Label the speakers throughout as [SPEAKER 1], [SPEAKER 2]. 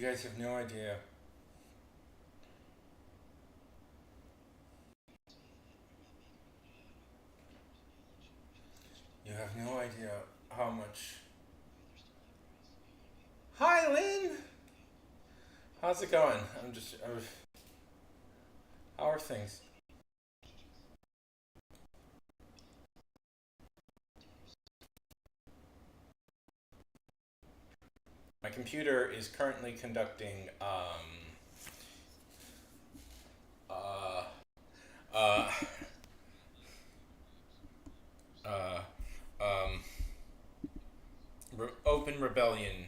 [SPEAKER 1] You guys have no idea. You have no idea how much. Hi, Lynn. How's it going? How are things? My computer is currently conducting uh, uh, uh, um, open rebellion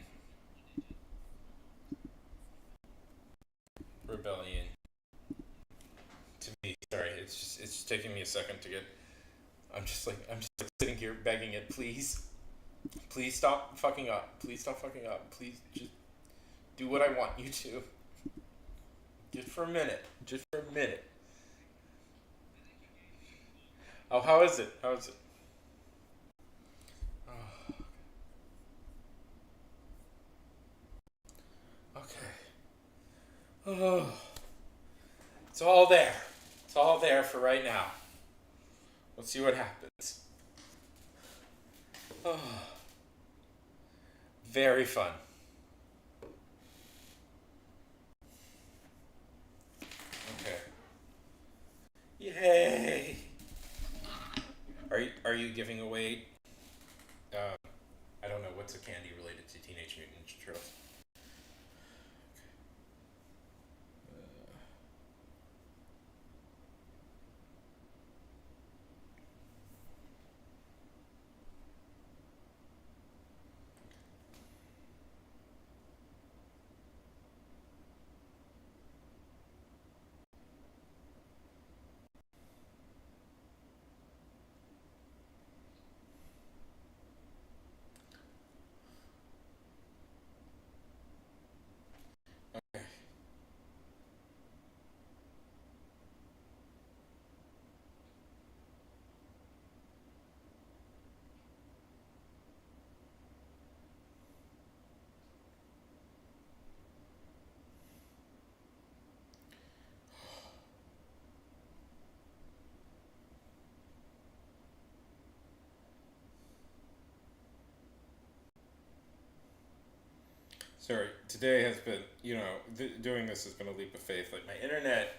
[SPEAKER 1] to me. Sorry, it's just taking me a second to get. I'm just like sitting here begging it. Please stop fucking up. Please stop fucking up. Please just do what I want you to. Just for a minute. Just for a minute. Oh, how is it? How is it? Oh, okay. Oh, it's all there. It's all there for right now. Let's see what happens. Oh, very fun. Okay. Yay! Are you giving away? Uh, I don't know what's a candy related to Teenage Mutant Ninja Turtles. Okay. Sorry, today has been, doing this has been a leap of faith. Like, my internet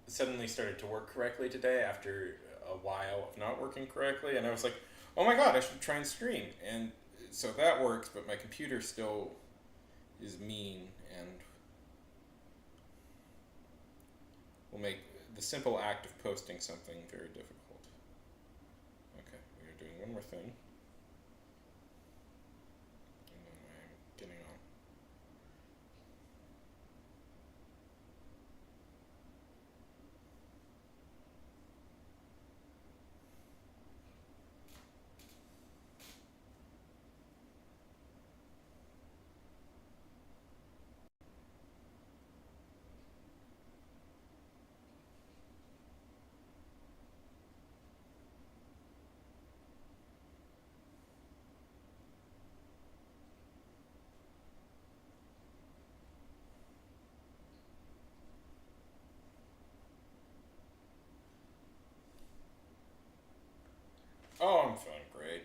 [SPEAKER 1] suddenly started to work correctly today after a while of not working correctly, and I was like, oh my god, I should try and stream. And so that works, but my computer still is mean and will make the simple act of posting something very difficult. Okay, we are doing one more thing, and then I'm getting on. Oh, I'm feeling great.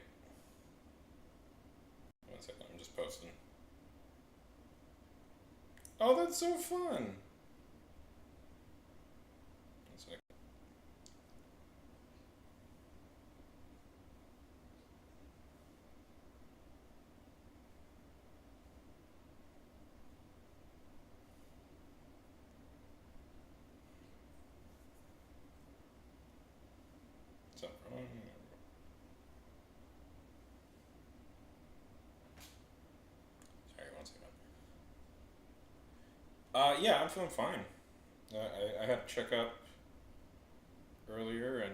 [SPEAKER 1] One second, I'm just posting. Oh, that's so fun. One second. So, sorry, one second. Yeah, I'm feeling fine. I had a checkup earlier, and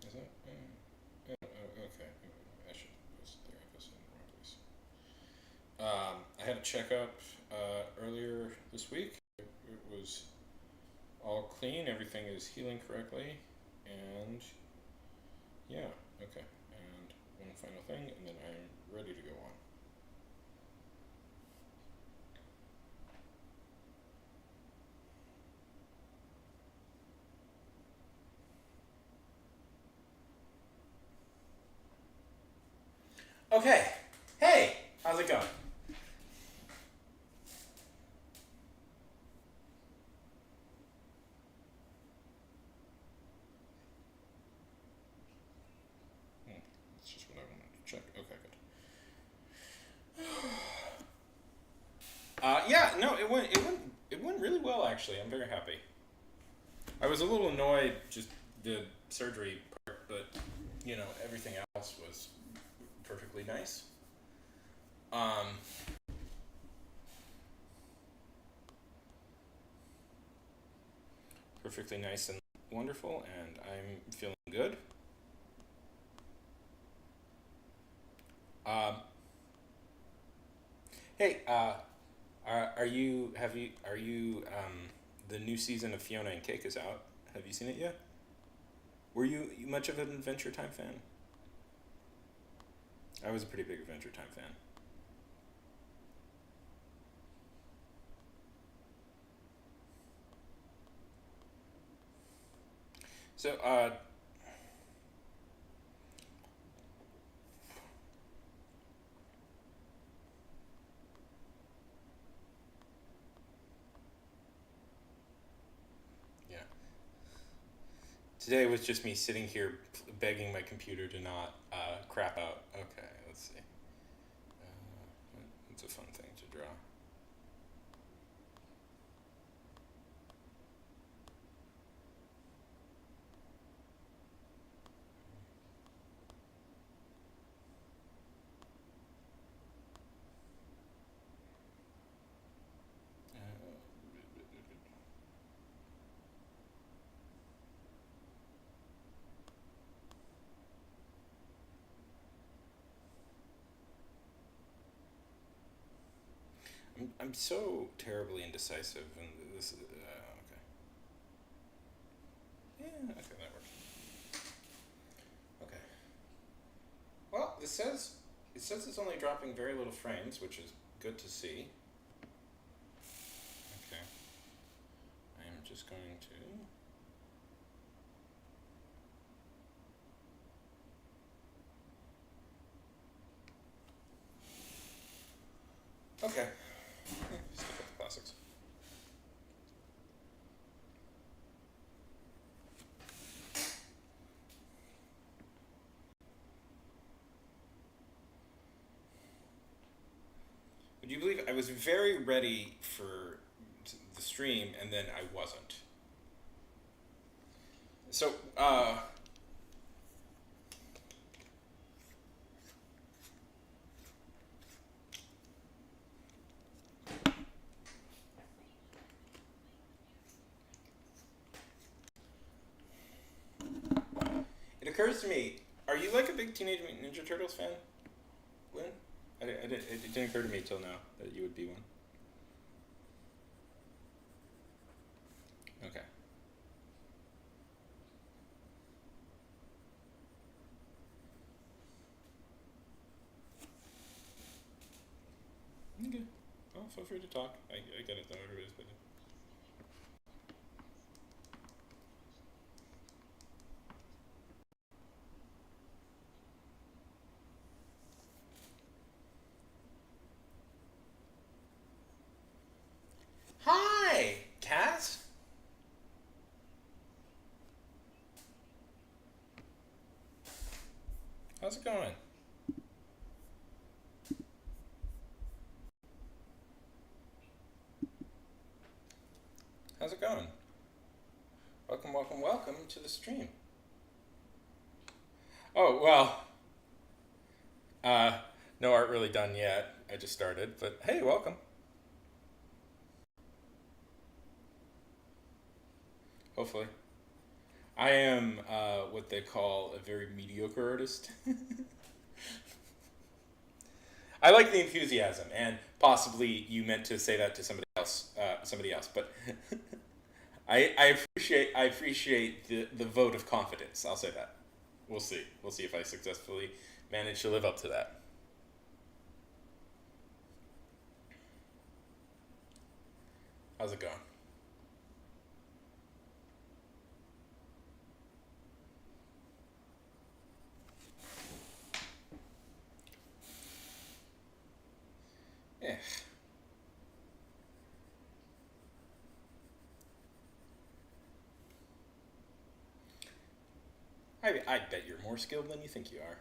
[SPEAKER 1] is it? Okay, I should post it there. I posted in the wrong place. I had a checkup earlier this week. It was all clean. Everything is healing correctly, and Yeah, okay. And one final thing, and then I'm ready to go on. Okay. Hey, how's it going? That's just what I wanted to check. Okay, good. Yeah, no, it went really well actually. I'm very happy. I was a little annoyed just the surgery part, but everything else was perfectly nice. Um, Perfectly nice and wonderful, and I'm feeling good. Um, hey, are you are you the new season of Fiona and Cake is out? Have you seen it yet? Were you much of an Adventure Time fan? I was a pretty big Adventure Time fan. So, yeah, today was just me sitting here begging my computer to not crap out. Okay, let's see. It's a fun thing to draw. I'm so terribly indecisive, and this. Okay. Yeah. Okay, that works. Okay. Well, it says it's only dropping very little frames, which is good to see. Okay. I am just going to. Okay. Stick with the classics. Would you believe I was very ready for the stream, and then I wasn't. So, it occurs to me: are you like a big Teenage Mutant Ninja Turtles fan, Lynn? It didn't occur to me till now that you would be one. Okay. Okay. Well, feel free to talk. I get it though. Everybody's busy. Hi, Cass. How's it going? How's it going? Welcome, welcome, welcome to the stream. Oh well, uh, no art really done yet. I just started, but hey, welcome. Hopefully, I am what they call a very mediocre artist. I like the enthusiasm, and possibly you meant to say that to somebody else. But I appreciate the vote of confidence. I'll say that. We'll see. We'll see if I successfully manage to live up to that. How's it going? Yeah. I bet you're more skilled than you think you are.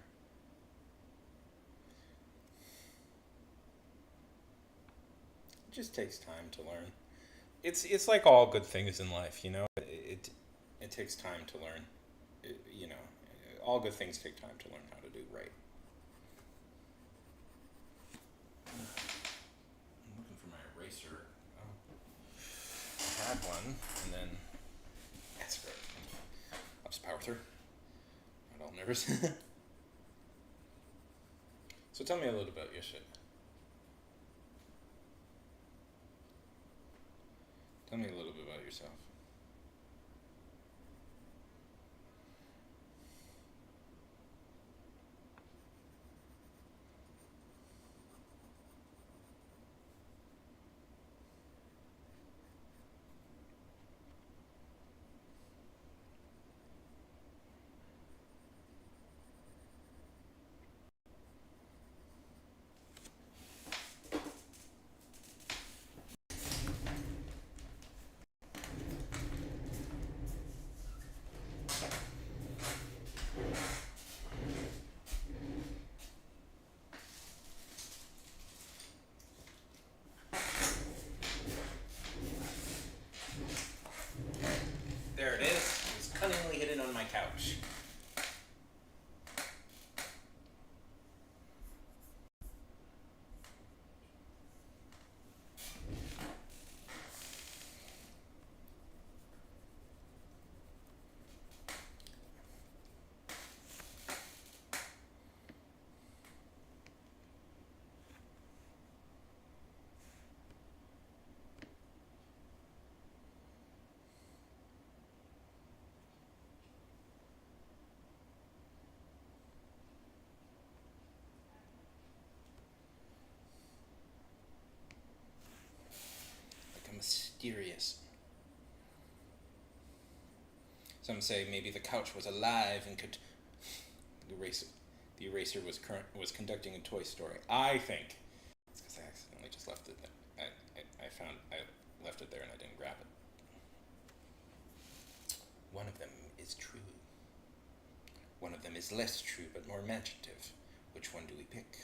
[SPEAKER 1] It just takes time to learn. It's like all good things in life, you know. It takes time to learn. You know, all good things take time to learn how to do right. I'm looking for my eraser. I had one, and then that's great. I'll just power through. Not all nervous. So tell me a little about your shit. Tell me a little bit about yourself. There it is. It's cunningly hidden on my couch. Like a mysterious. Some say maybe the couch was alive and could erase it. The eraser was conducting a Toy Story. I think it's because I accidentally just left it. I left it there and I didn't grab it. One of them is true. One of them is less true but more imaginative. Which one do we pick?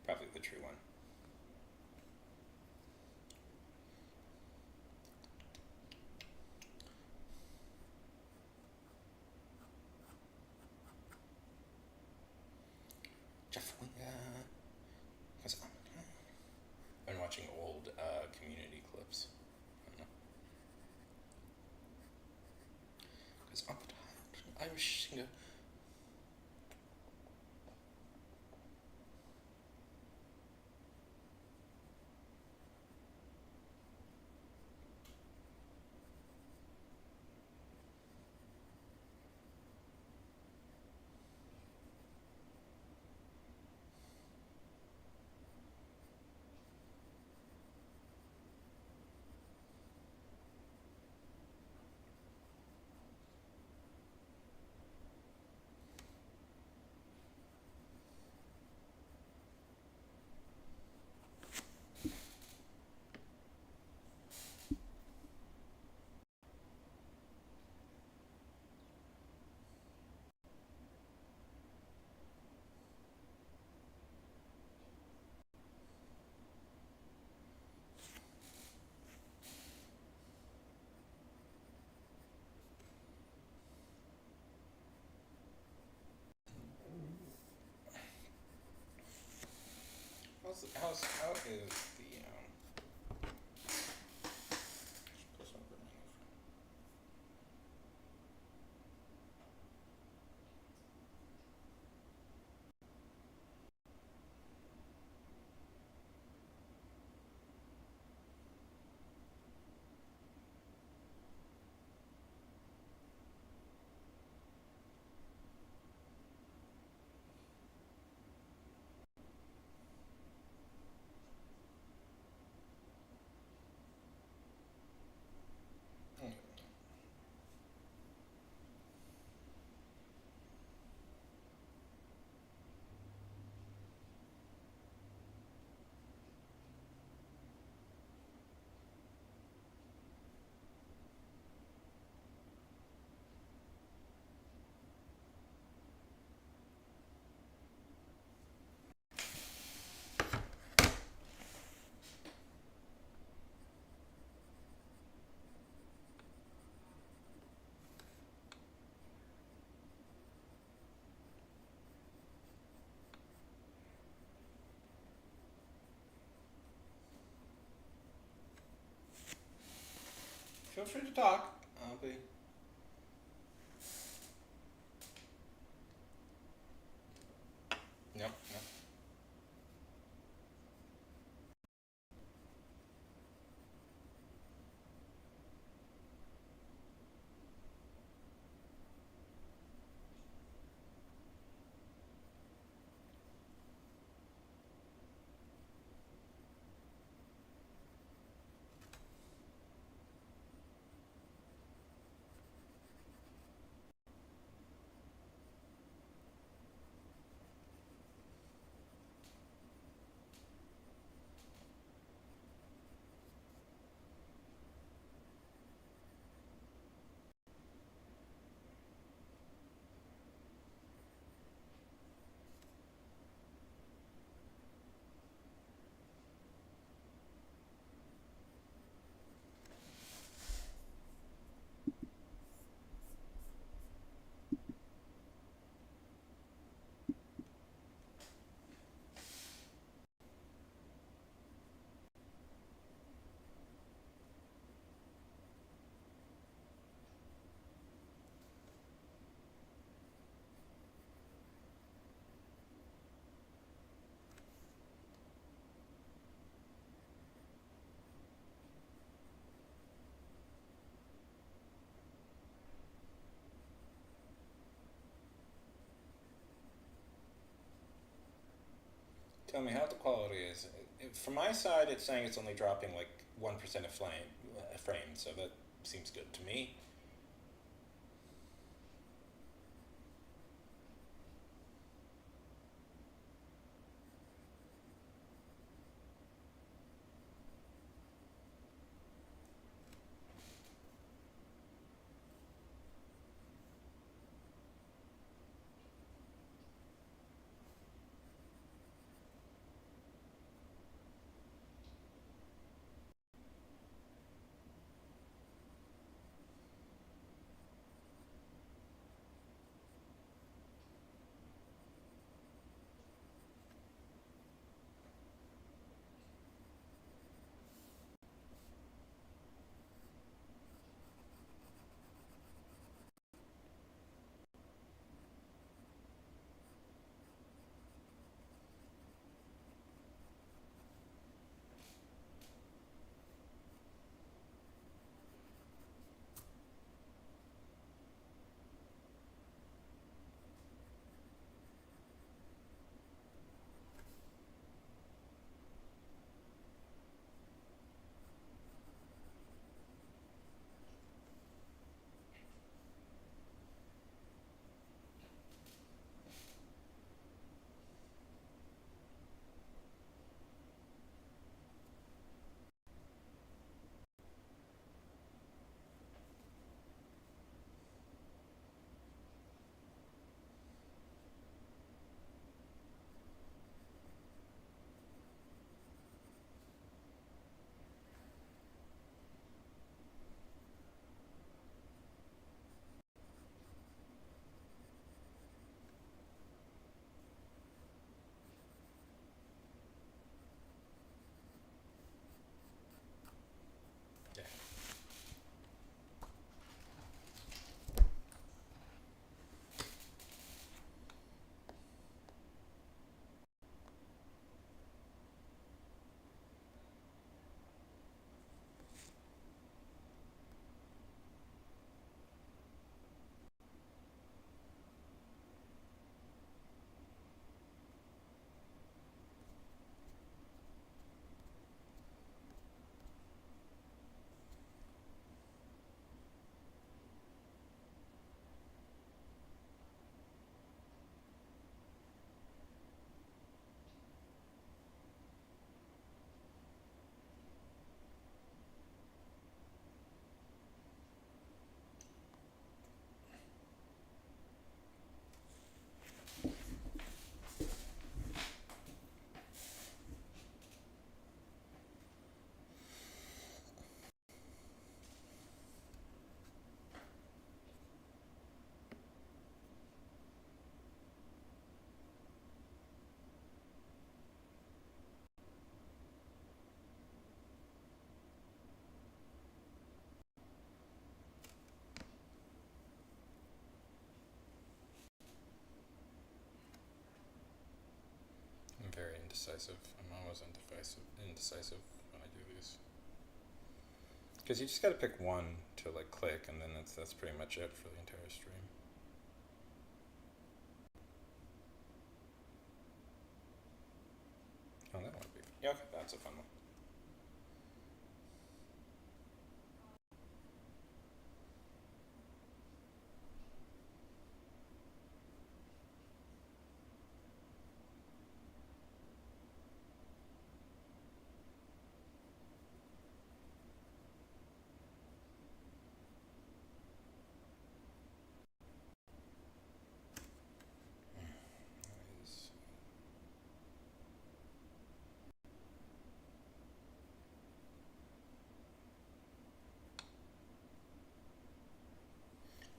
[SPEAKER 1] Probably the true one. Jeff Winger. Because I'm watching old Community clips. Because I'm an Irish singer. How is the Feel free to talk. I'll be. Nope, nope. Tell me how the quality is. From my side, it's saying it's only dropping like 1% of frame, so that seems good to me. indecisive. I'm always indecisive when I do these. Because you just gotta pick one to like click, and then that's pretty much it for the entire stream. Oh, that would be. Yeah, okay, that's a fun one.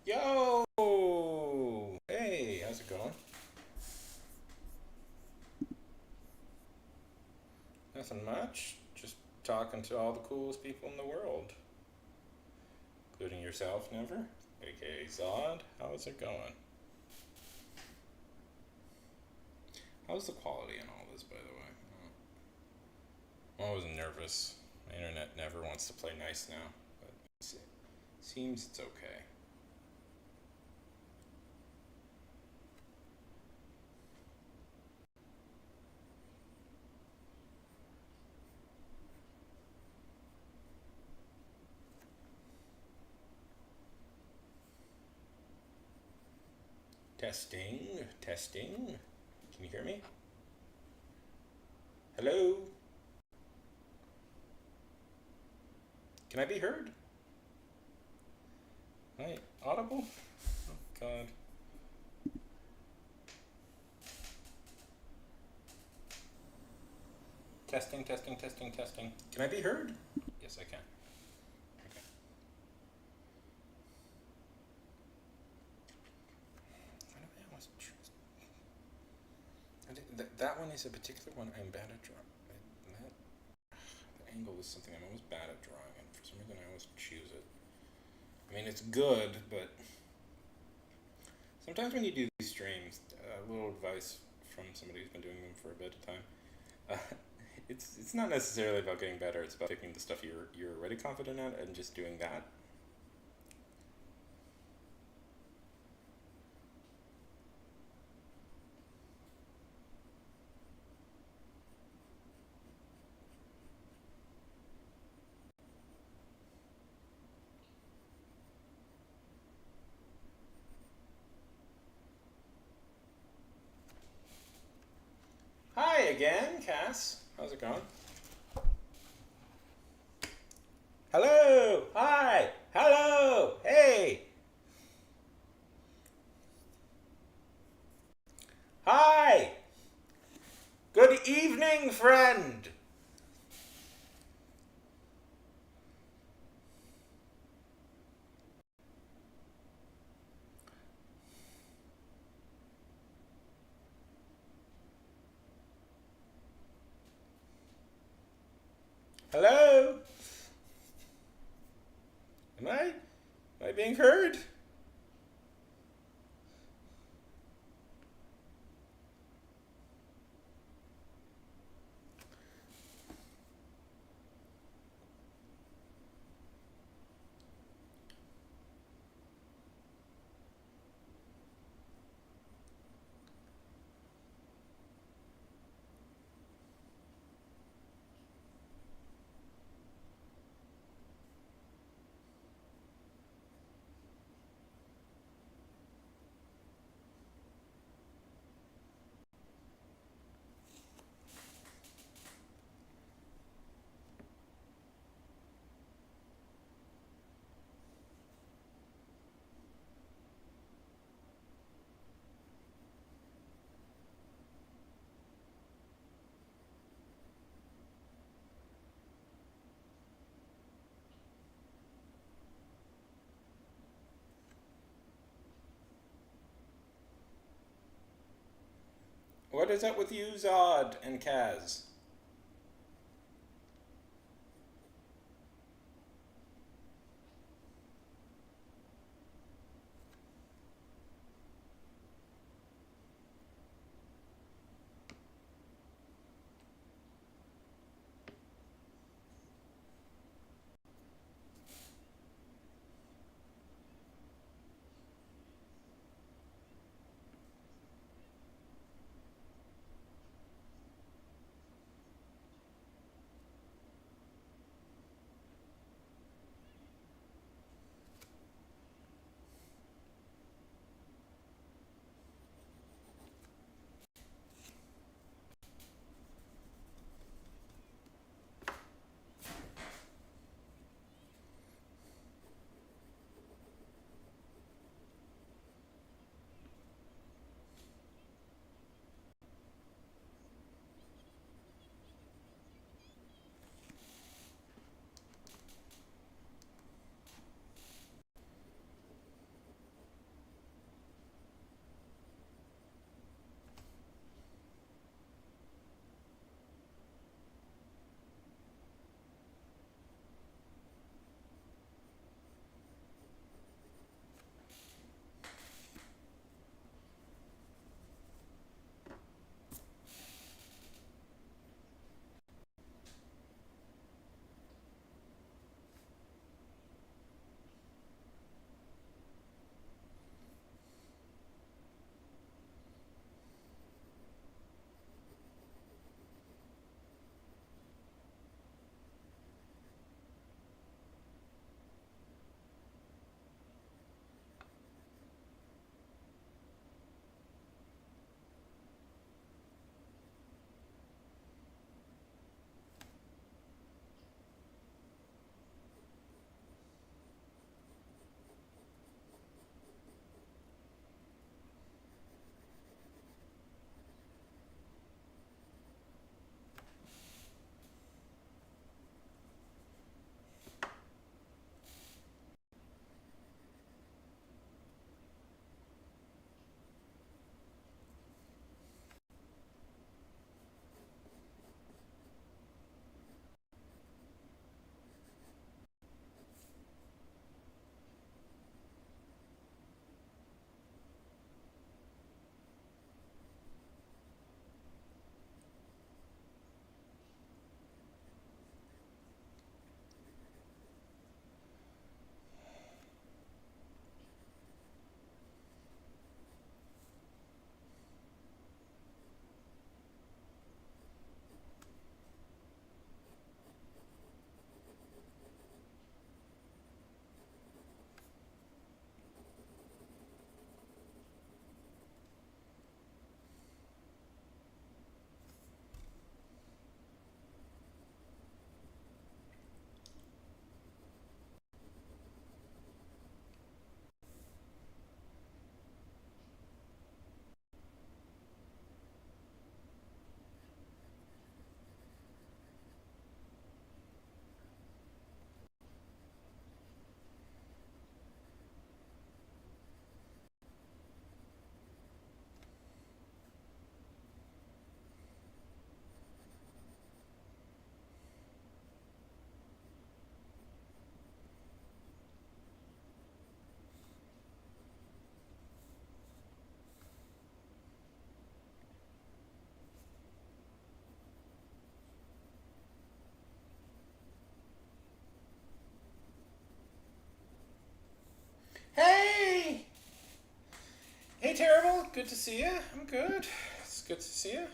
[SPEAKER 1] Yo! Hey, how's it going? Nothing much. Just talking to all the coolest people in the world. Including yourself, Never. AKA Zod. How's it going? How's the quality in all this, by the way? I'm always nervous. My internet never wants to play nice now, but it seems it's okay. Testing, testing. Can you hear me? Hello? Can I be heard? Am I audible? Oh, God. Testing, testing, testing, testing. Can I be heard? Yes, I can. Okay. Why do I always choose? That one is a particular one I'm bad at drawing. The angle is something I'm always bad at drawing, and for some reason I always choose it. I mean, it's good, but sometimes when you do these streams, a little advice from somebody who's been doing them for a bit of time. It's not necessarily about getting better. It's about taking the stuff you're already confident at and just doing that. Hi again, Cass. How's it going? Hello! Hi! Hello! Hey! Hi! Good evening, friend! Hello? Am I being heard? What is up with you, Zod and Kaz? good to see you. I'm good. It's good to see you.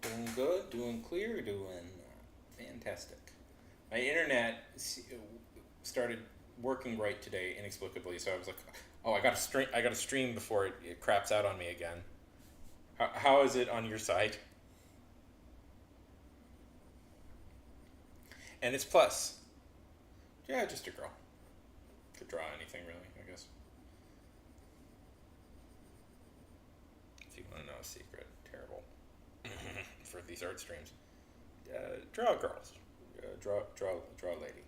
[SPEAKER 1] Doing good, doing clear, doing fantastic. My internet started working right today inexplicably, so I was like, "Oh, I got to stream. I got to stream before it craps out on me again." How is it on your side? And it's plus. Yeah, just a girl. Could draw anything really, I guess. If you want to know a secret, terrible for these art streams. Draw girls. Draw a lady.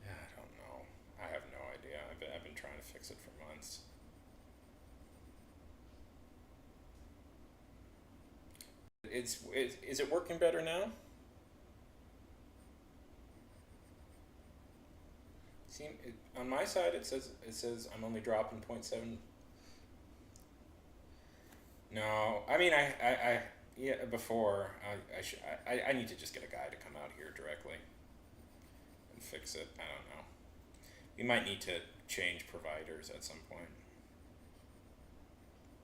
[SPEAKER 1] Yeah, I don't know. I have no idea. I've been trying to fix it for months. Is it working better now? On my side it says I'm only dropping point 0.7. No, I mean I yeah before I need to just get a guy to come out here directly and fix it. I don't know. We might need to change providers at some point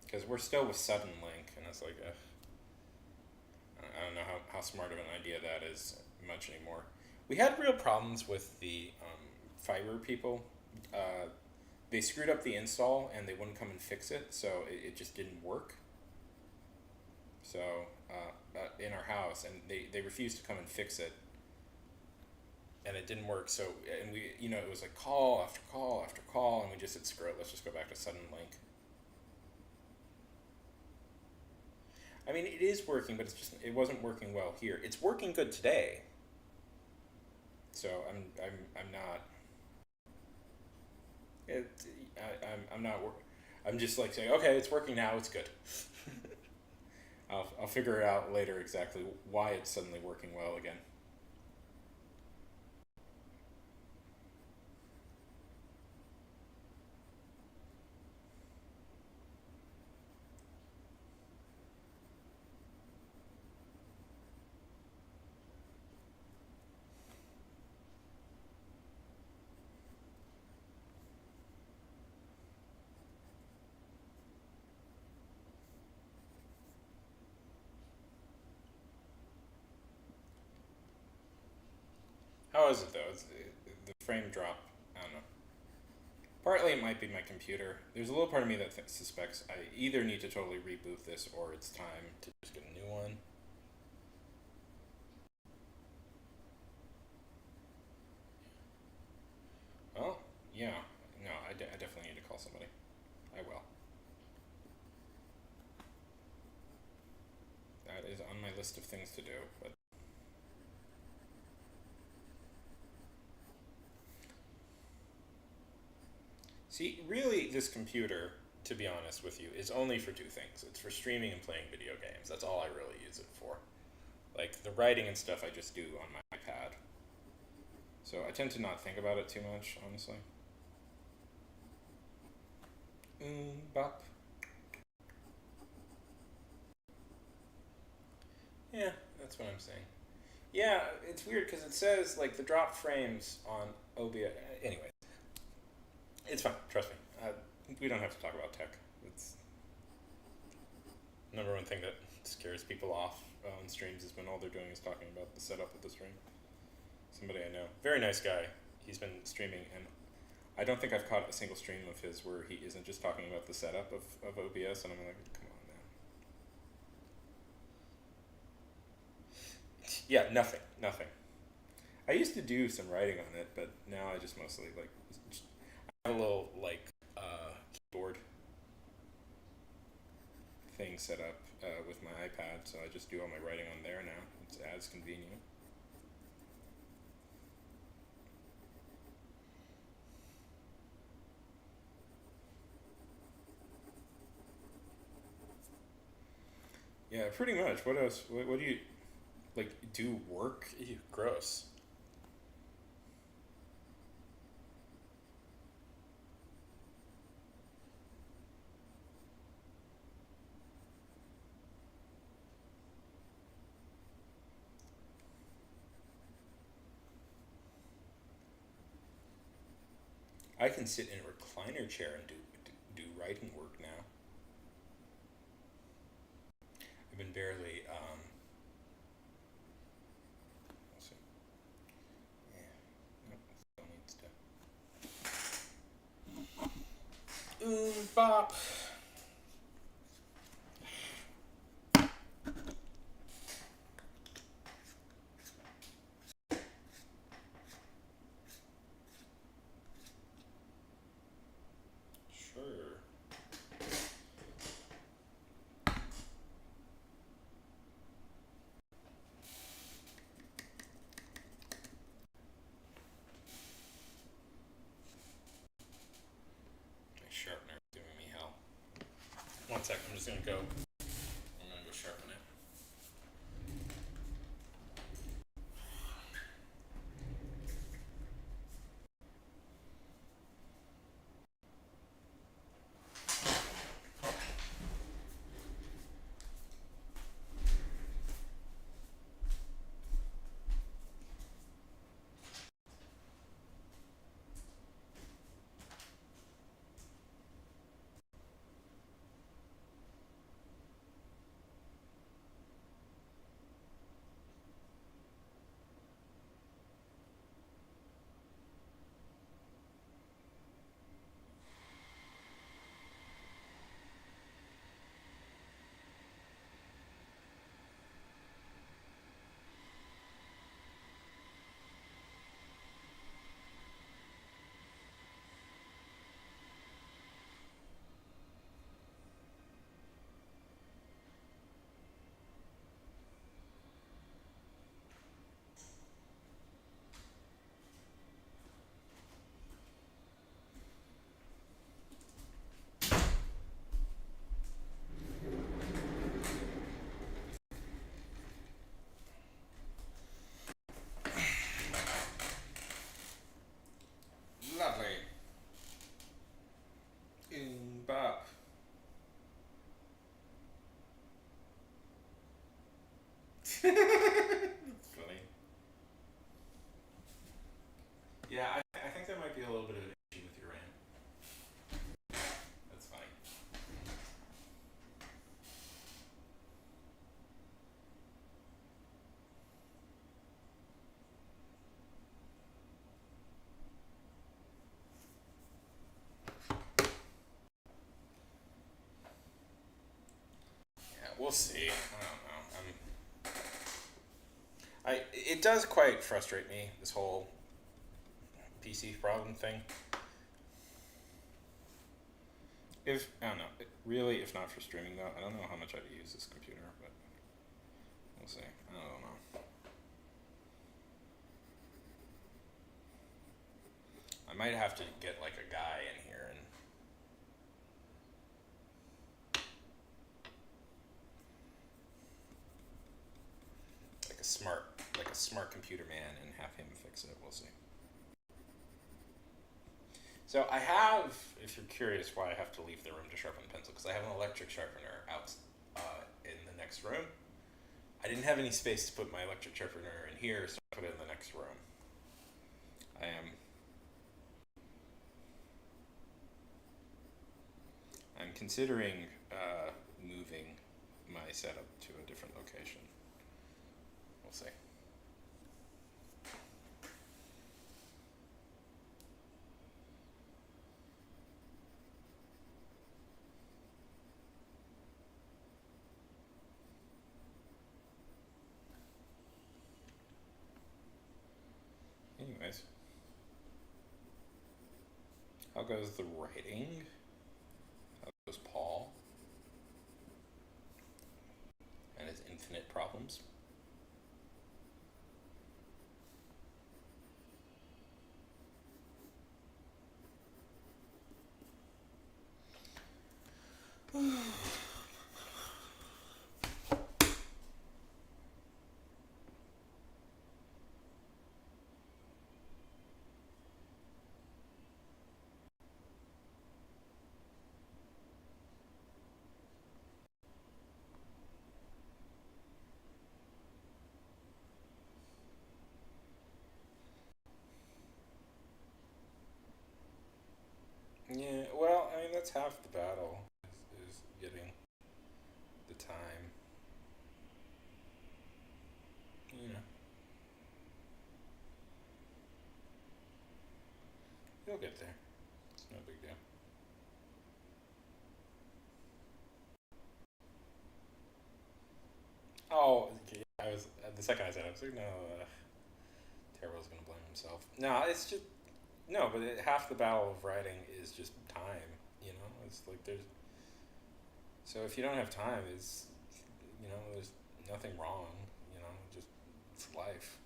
[SPEAKER 1] because we're still with Suddenlink, and it's like I don't know how smart of an idea that is much anymore. We had real problems with the fiber people. Uh, they screwed up the install and they wouldn't come and fix it, so it just didn't work. So in our house, and they refused to come and fix it, and it didn't work. So and we it was like call after call after call, and we just said screw it. Let's just go back to Suddenlink. I mean, it is working, but it wasn't working well here. It's working good today. So I'm not. It I'm not. I'm just like saying, okay, it's working now. It's good. I'll figure it out later exactly why it's suddenly working well again. How is it though? The frame drop. I don't know. Partly it might be my computer. There's a little part of me that suspects I either need to totally reboot this or it's time to just get a new one. Well, yeah. No, I definitely need to call somebody. I will. That is on my list of things to do. But see, really, this computer, to be honest with you, is only for two things. It's for streaming and playing video games. That's all I really use it for. Like the writing and stuff, I just do on my iPad. So I tend to not think about it too much, honestly. Bop. Yeah, that's what I'm saying. Yeah, it's weird because it says like the drop frames on OBS. Anyway, it's fine. Trust me. We don't have to talk about tech. It's number one thing that scares people off on streams is when all they're doing is talking about the setup of the stream. Somebody I know, very nice guy. He's been streaming, and I don't think I've caught a single stream of his where he isn't just talking about the setup of OBS, and I'm like, come on now. Yeah, nothing. I used to do some writing on it, but now I just mostly like I have a little like keyboard thing set up with my iPad, so I just do all my writing on there now. It's as convenient. Yeah, pretty much. What else? What do you like? Do work? Ew, gross. I can sit in a recliner chair and do writing work now. I've been barely. Let's see. Yeah. Nope. Still needs to. Bop. Sure. My sharpener is giving me hell. One sec, I'm just gonna go. I'm gonna go sharpen it. Lovely. Bop. That's funny. Yeah, I think there might be a little bit of an issue with your RAM. That's funny. Yeah, we'll see. I don't know. It does quite frustrate me, this whole PC problem thing. If I don't know, really, if not for streaming though, I don't know how much I'd use this computer, but we'll see. I don't know. I might have to get like a guy in here and like a smart computer man and have him fix it. We'll see. So I have, if you're curious why I have to leave the room to sharpen the pencil, because I have an electric sharpener out in the next room. I didn't have any space to put my electric sharpener in here, so I put it in the next room. I'm considering moving my setup to a different location. We'll see. Anyways, how goes the writing? How goes Paul and his infinite problems? Yeah, well, I mean, that's half the battle is getting the time. You know, you'll get there. It's no big deal. Oh, okay, I was the second I said it, I was like, no, Terrell's gonna blame himself. No, it's just no, but half the battle of writing is just time. You know, it's like there's so if you don't have time, it's there's nothing wrong. You know, just it's life.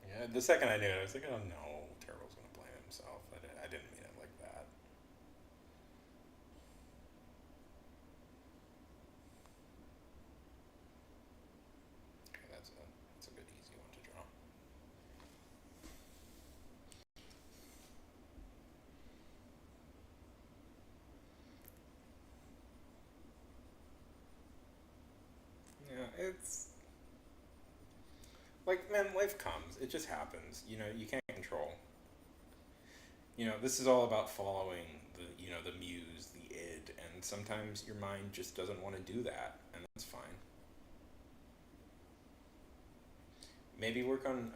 [SPEAKER 1] Yeah, the second I knew it, I was like, oh no, Terrell's gonna blame himself. I didn't mean it like that. Okay, that's a good easy one to draw. Yeah, it's like man, life comes. It just happens. You know, you can't control. You know, this is all about following the muse, the id, and sometimes your mind just doesn't want to do that, and that's fine. Maybe work on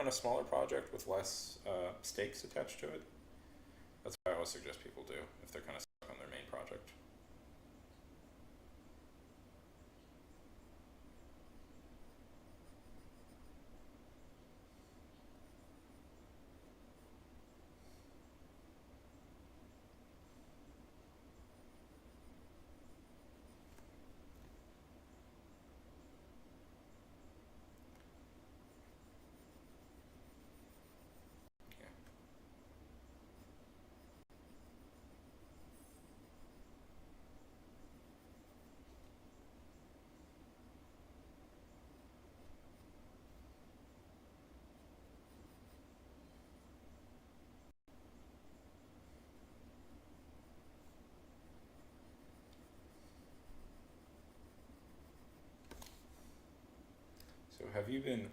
[SPEAKER 1] a smaller project with less stakes attached to it. That's what I always suggest people do if they're kind of stuck on their main project. Yeah. So have you been?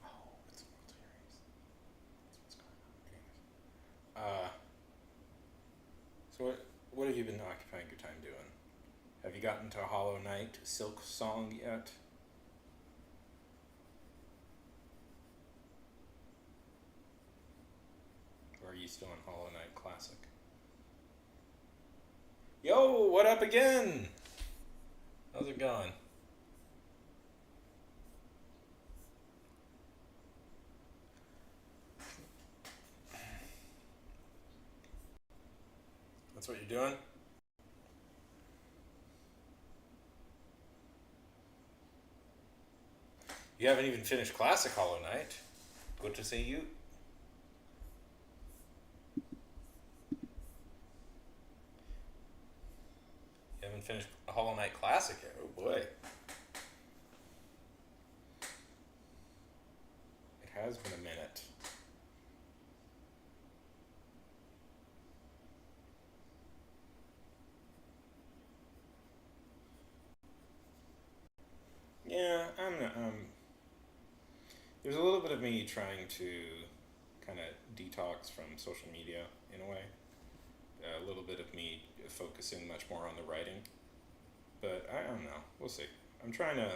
[SPEAKER 1] Oh, it's a World Series. That's what's going on. So what have you been occupying your time doing? Have you gotten to Hollow Knight Silk Song yet? Or are you still in Hollow Knight Classic? Yo, what up again? How's it going? That's what you're doing? You haven't even finished Classic Hollow Knight. Good to see you. You haven't finished Hollow Knight Classic yet. Oh boy. It has been a minute. Yeah, there's a little bit of me trying to kind of detox from social media in a way. A little bit of me focusing much more on the writing. But I don't know. We'll see. I'm trying to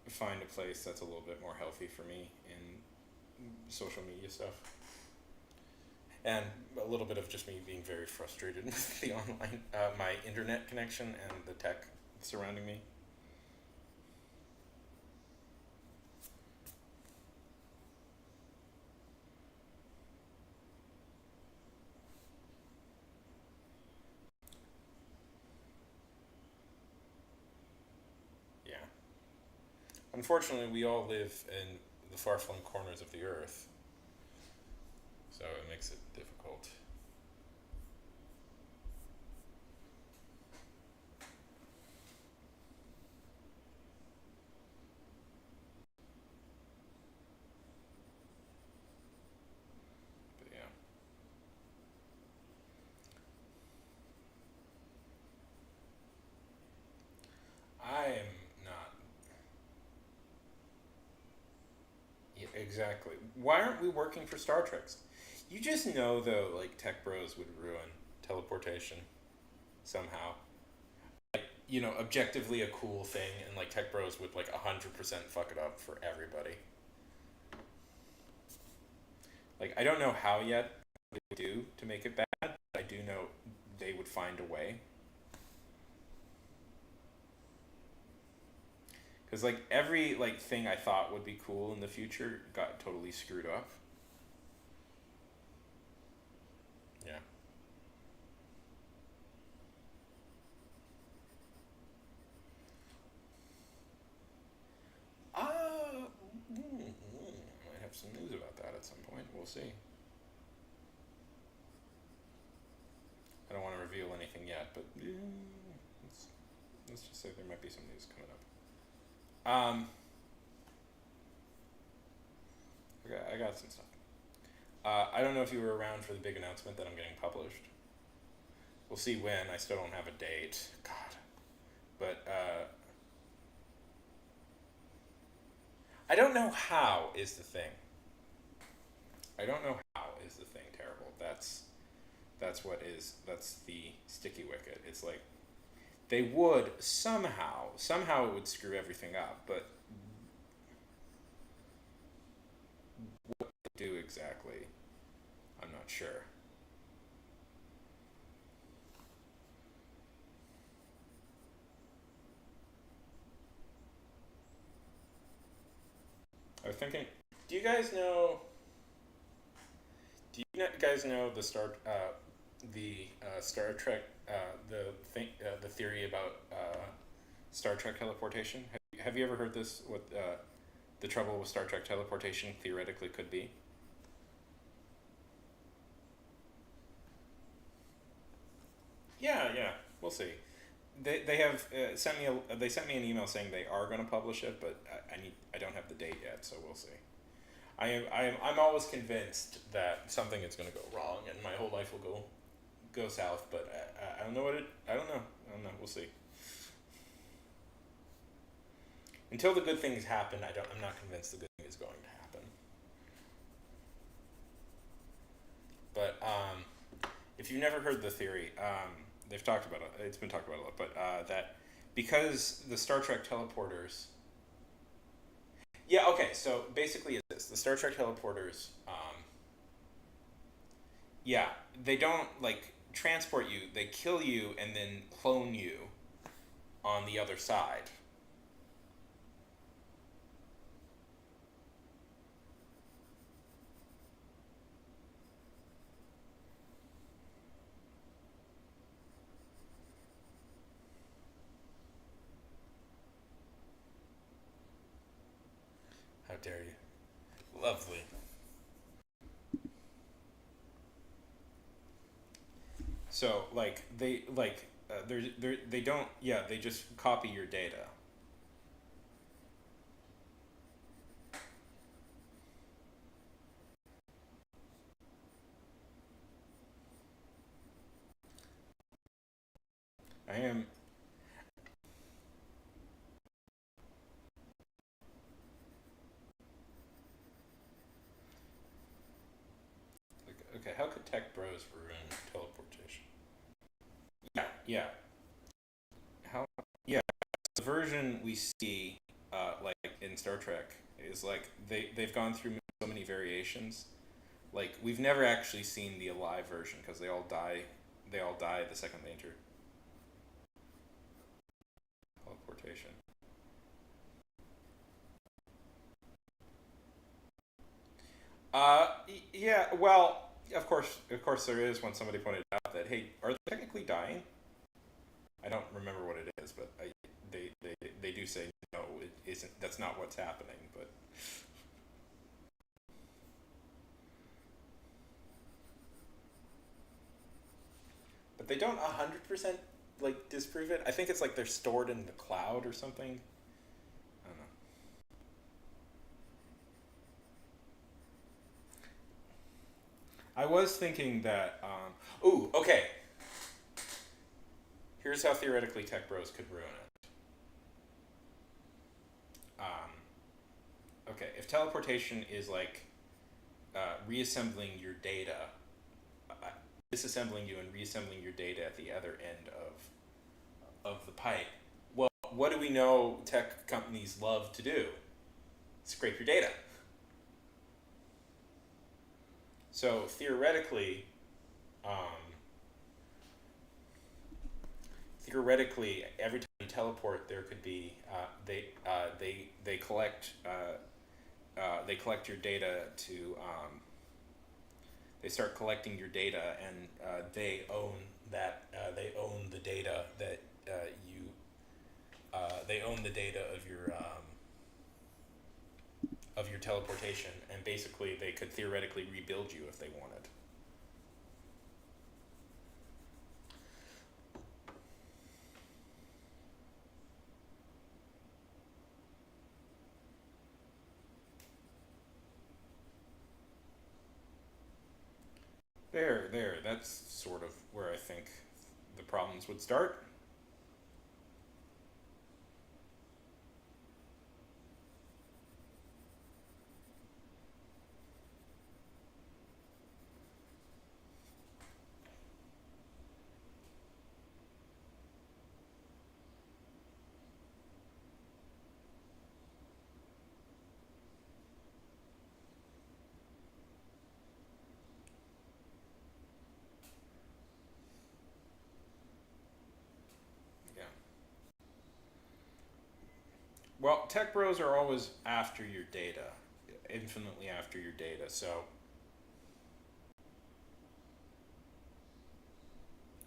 [SPEAKER 1] find a place that's a little bit more healthy for me in social media stuff. And a little bit of just me being very frustrated with the online, my internet connection and the tech surrounding me. Yeah. Unfortunately, we all live in the far flung corners of the earth, so it makes it difficult. exactly. Why aren't we working for Star Treks? You just know though, like tech bros would ruin teleportation somehow. You know, objectively a cool thing, and like tech bros would like 100% fuck it up for everybody. Like I don't know how yet they would do to make it bad. But I do know they would find a way. Because like every like thing I thought would be cool in the future got totally screwed up. Yeah. Might have some news about that at some point. We'll see. I don't want to reveal anything yet, but let's, let's just say there might be some news coming up. Okay, I got some stuff. I don't know if you were around for the big announcement that I'm getting published. We'll see when. I still don't have a date. God. But I don't know how is the thing. I don't know how is the thing terrible. That's the sticky wicket. It's like they would somehow it would screw everything up, but what to do exactly, I'm not sure. I was thinking, do you guys know? Guys know the Star Trek, the theory about Star Trek teleportation? Have you ever heard this? What the trouble with Star Trek teleportation theoretically could be? Yeah, yeah, we'll see. They have they sent me an email saying they are going to publish it, but I don't have the date yet, so we'll see. I'm always convinced that something is going to go wrong and my whole life will go south, but I don't know what it I don't know, we'll see. Until the good things happen, I'm not convinced the good thing is going to happen. But if you've never heard the theory, they've talked about it. It's been talked about a lot, but that because the Star Trek teleporters. Yeah. Okay. So basically, it's this: the Star Trek teleporters. Yeah, they don't like transport you. They kill you and then clone you on the other side. How dare you? Lovely. So like they don't, yeah, they just copy your data. I am like, okay. How could tech bros ruin teleportation? Yeah, yeah. How? Yeah, the version we see, like in Star Trek, is like they've gone through so many variations. Like we've never actually seen the alive version because they all die. They all die the second they enter teleportation. Yeah. Well, of course, there is when somebody pointed out that hey, are they technically dying? I don't remember what it is, but they do say no, it isn't. That's not what's happening. But they don't 100% like disprove it. I think it's like they're stored in the cloud or something. I don't know. I was thinking that. Ooh, okay. Here's how theoretically tech bros could ruin it. Um, okay, if teleportation is like reassembling your data, uh, disassembling you and reassembling your data at the other end of the pipe, well, what do we know tech companies love to do? Scrape your data. So um, theoretically, every time you teleport, there could be they collect your data to they start collecting your data, and they own the data that you they own the data of your teleportation, and basically they could theoretically rebuild you if they wanted. There. That's sort of where I think the problems would start. Yeah. Well, tech bros are always after your data, infinitely after your data. So,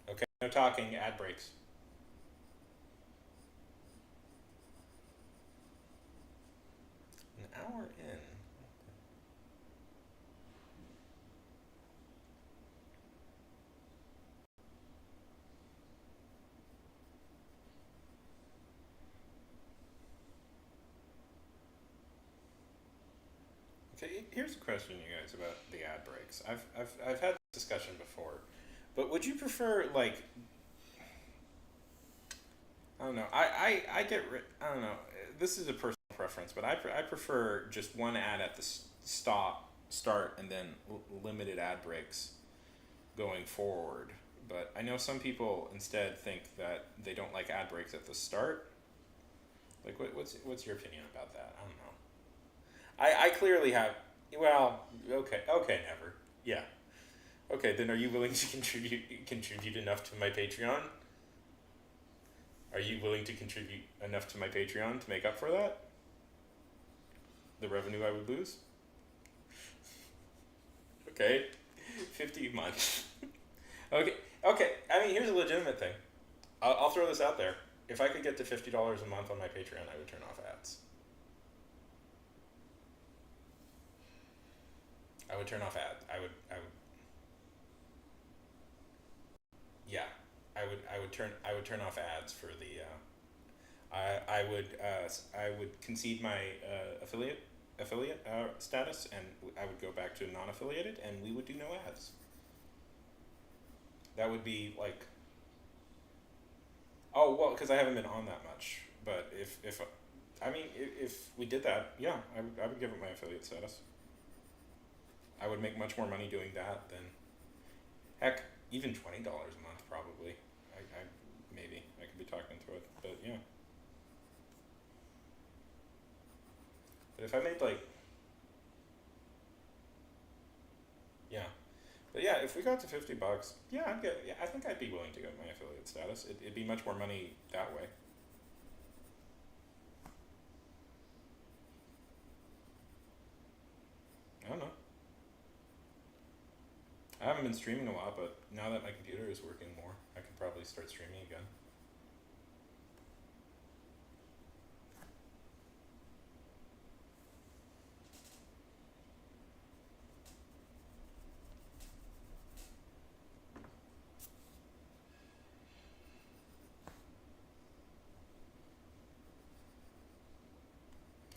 [SPEAKER 1] okay, no talking. Ad breaks. An hour in. Okay, here's a question, you guys, about the ad breaks. I've had this discussion before, but would you prefer like I don't know. I don't know. This is a personal preference, but I prefer just one ad at the start and then limited ad breaks going forward. But I know some people instead think that they don't like ad breaks at the start. Like, what's your opinion about that? I don't know. I clearly have. Well, okay, never. Yeah. Okay, then are you willing to contribute enough to my Patreon? Are you willing to contribute enough to my Patreon to make up for that? The revenue I would lose? Okay, 50 a month. Okay, okay. I mean, here's a legitimate thing. I'll throw this out there. If I could get to $50 a month on my Patreon, I would turn off ads. I would turn off ads. Yeah. I would turn off ads for the. I would concede my affiliate status, and I would go back to non-affiliated, and we would do no ads. That would be like, oh well, because I haven't been on that much. But if I mean, if we did that, yeah, I would give it my affiliate status. I would make much more money doing that than, heck, even $20 a month probably. I maybe I could be talking to it, but yeah. But if I made like, yeah, but yeah, if we got to $50, yeah, I'd get. Yeah, I think I'd be willing to get my affiliate status. It'd be much more money that way. I don't know. I haven't been streaming a lot, but now that my computer is working more, I could probably start streaming again.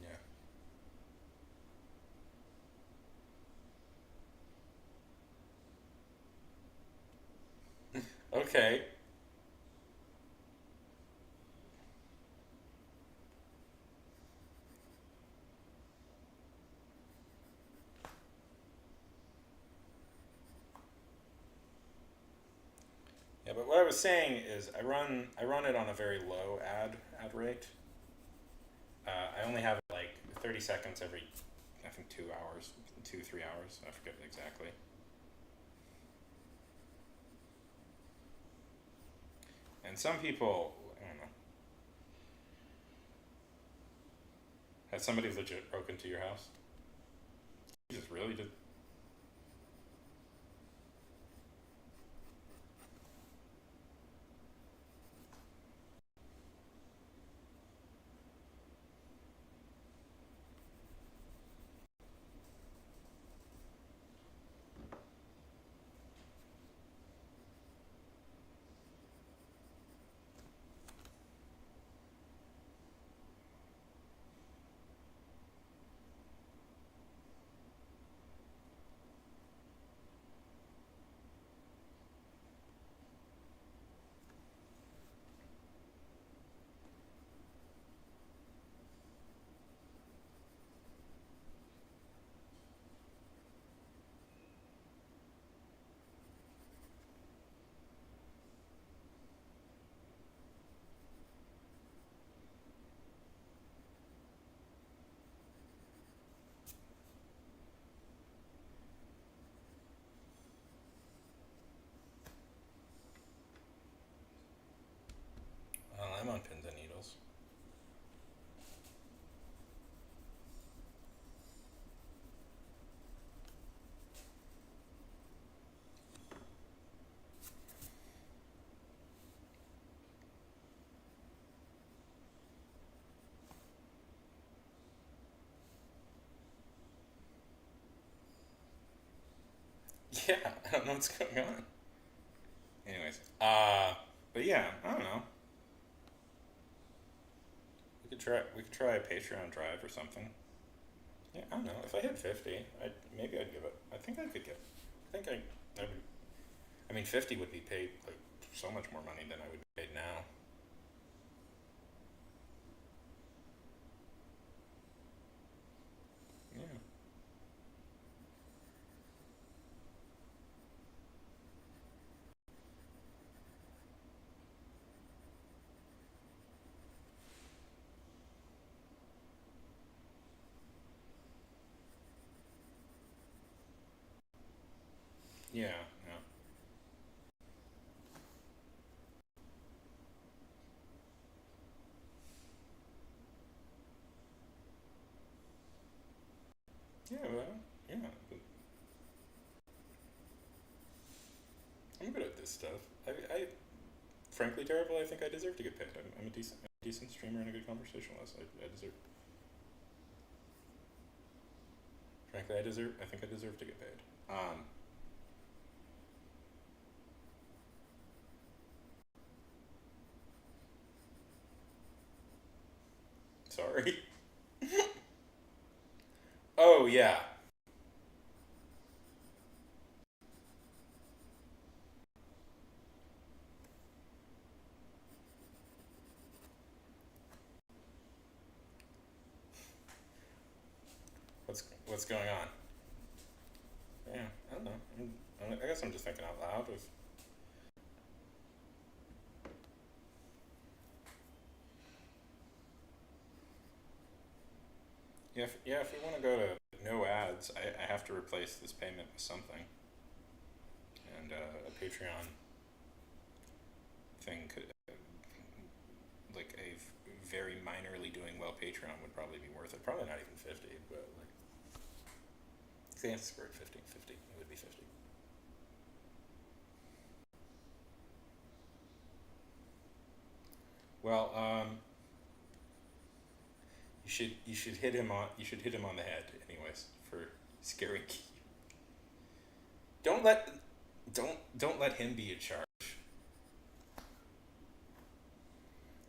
[SPEAKER 1] Yeah. Okay. Yeah, but what I was saying is I run it on a very low ad rate. I only have like 30 seconds every, I think 2 hours, 2 3 hours. I forget exactly. And some people, I don't know, has somebody legit broken into your house? You just really did. Well, I'm on pins and needles. Yeah, I don't know what's going on. Anyways, but yeah, I don't know. We could try a Patreon drive or something. Yeah, I don't know. If I hit 50, maybe I'd give it. I think I could get. I would. I mean, 50 would be paid like so much more money than I would be paid now. Yeah. Yeah. Yeah. Yeah. Well. Yeah. But I'm good at this stuff. I frankly, terrible. I think I deserve to get paid. I'm a decent streamer and a good conversationalist. I deserve. Frankly, I deserve. I think I deserve to get paid. Sorry. Oh yeah. What's going on? Yeah. I don't know. I guess I'm just thinking out loud. Yeah. If we want to go to no ads, I have to replace this payment with something, and a Patreon thing could like very minorly doing well Patreon would probably be worth it. Probably not even 50, but like say it's squared 50, 50. It would be 50. Well, you should hit him on the head anyways for scaring you. Don't let don't let him be in charge.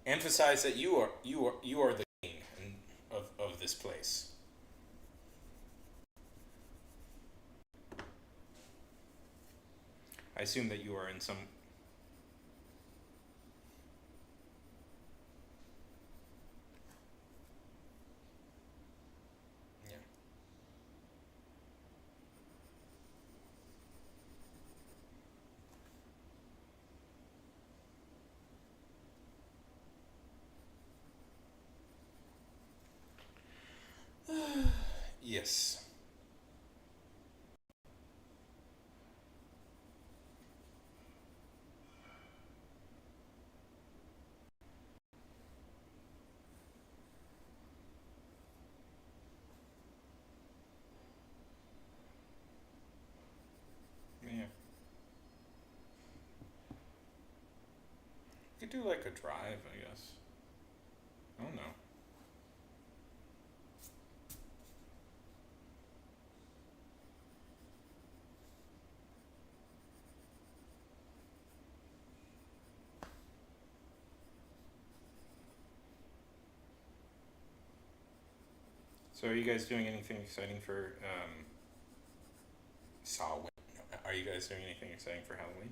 [SPEAKER 1] Emphasize that you are the king of this place. I assume that you are in some. Yeah. Vegas. Yeah. You could do like a drive, I guess. I don't know. So are you guys doing anything exciting for Samhain? Are you guys doing anything exciting for Halloween?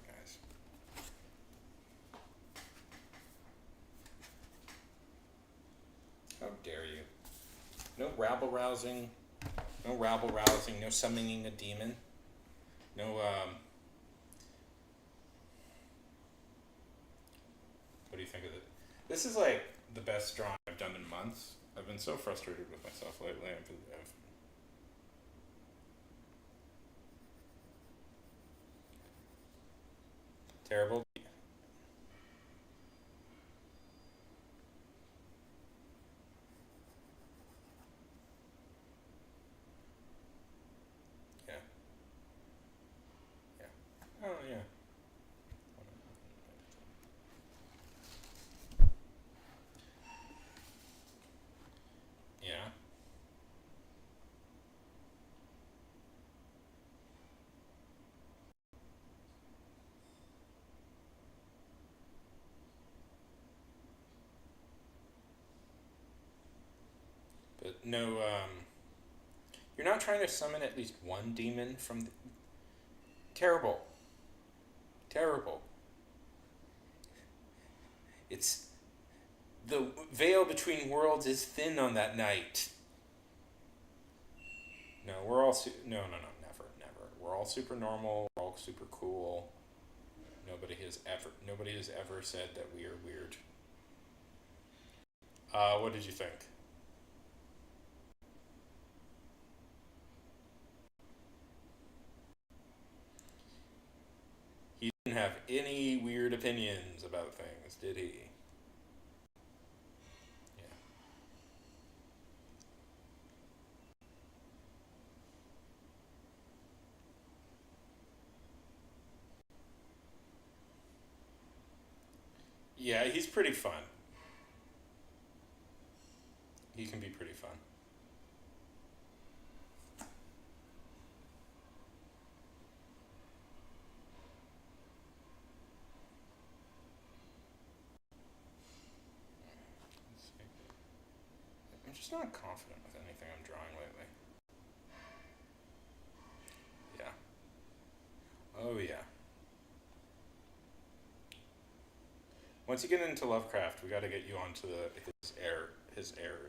[SPEAKER 1] Guys. How dare you? No rabble rousing. No rabble rousing. No summoning a demon. No what do you think of it? This is like the best drawing I've done in months. I've been so frustrated with myself lately. I've terrible. Yeah. Yeah. Oh yeah. Yeah. But no. You're not trying to summon at least one demon from the... Terrible. Terrible. It's the veil between worlds is thin on that night. No, we're all no, no, no, never, never. We're all super normal. We're all super cool. Nobody has ever said that we are weird. What did you think? He didn't have any weird opinions about things, did he? Yeah. Yeah, he's pretty fun. He can be pretty fun. Let's see. I'm just not confident with anything I'm drawing lately. Yeah. Oh yeah. Once you get into Lovecraft, we got to get you onto his heir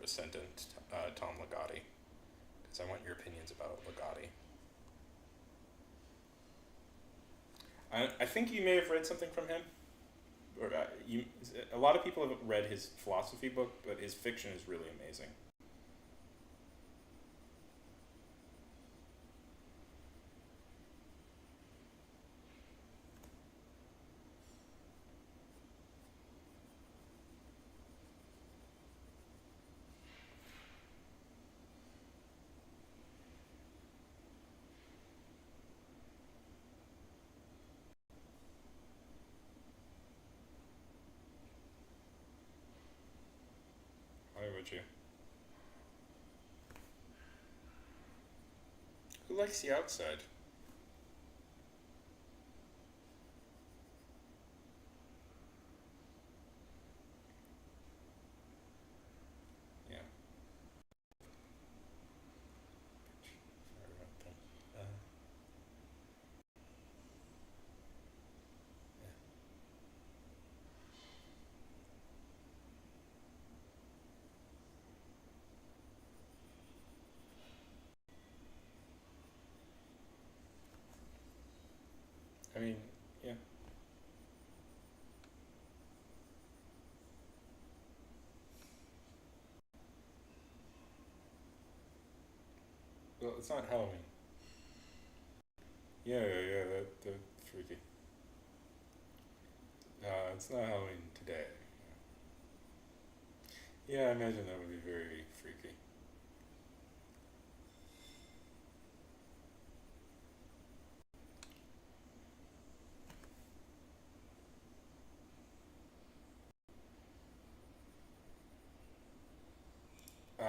[SPEAKER 1] ascendant, Tom Ligotti, because I want your opinions about Ligotti. I think you may have read something from him. Or a lot of people have read his philosophy book, but his fiction is really amazing. Why would you? Who likes the outside? Yeah. Sorry about that. Yeah. Well, it's not Halloween. Yeah, that's freaky. It's not Halloween today. Yeah, I imagine that would be very freaky. Um,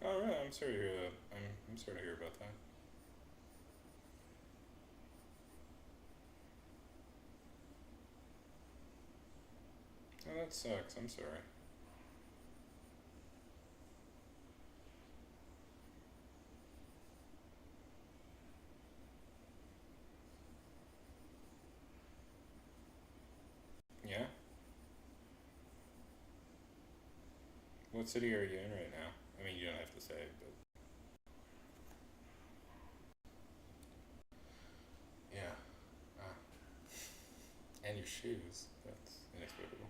[SPEAKER 1] oh, really? I'm sorry to hear that. I'm sorry to hear about that. Oh, that sucks. I'm sorry. Yeah? What city are you in right now? I mean, you don't have to say, but yeah. Ah. And your shoes. That's inexplicable.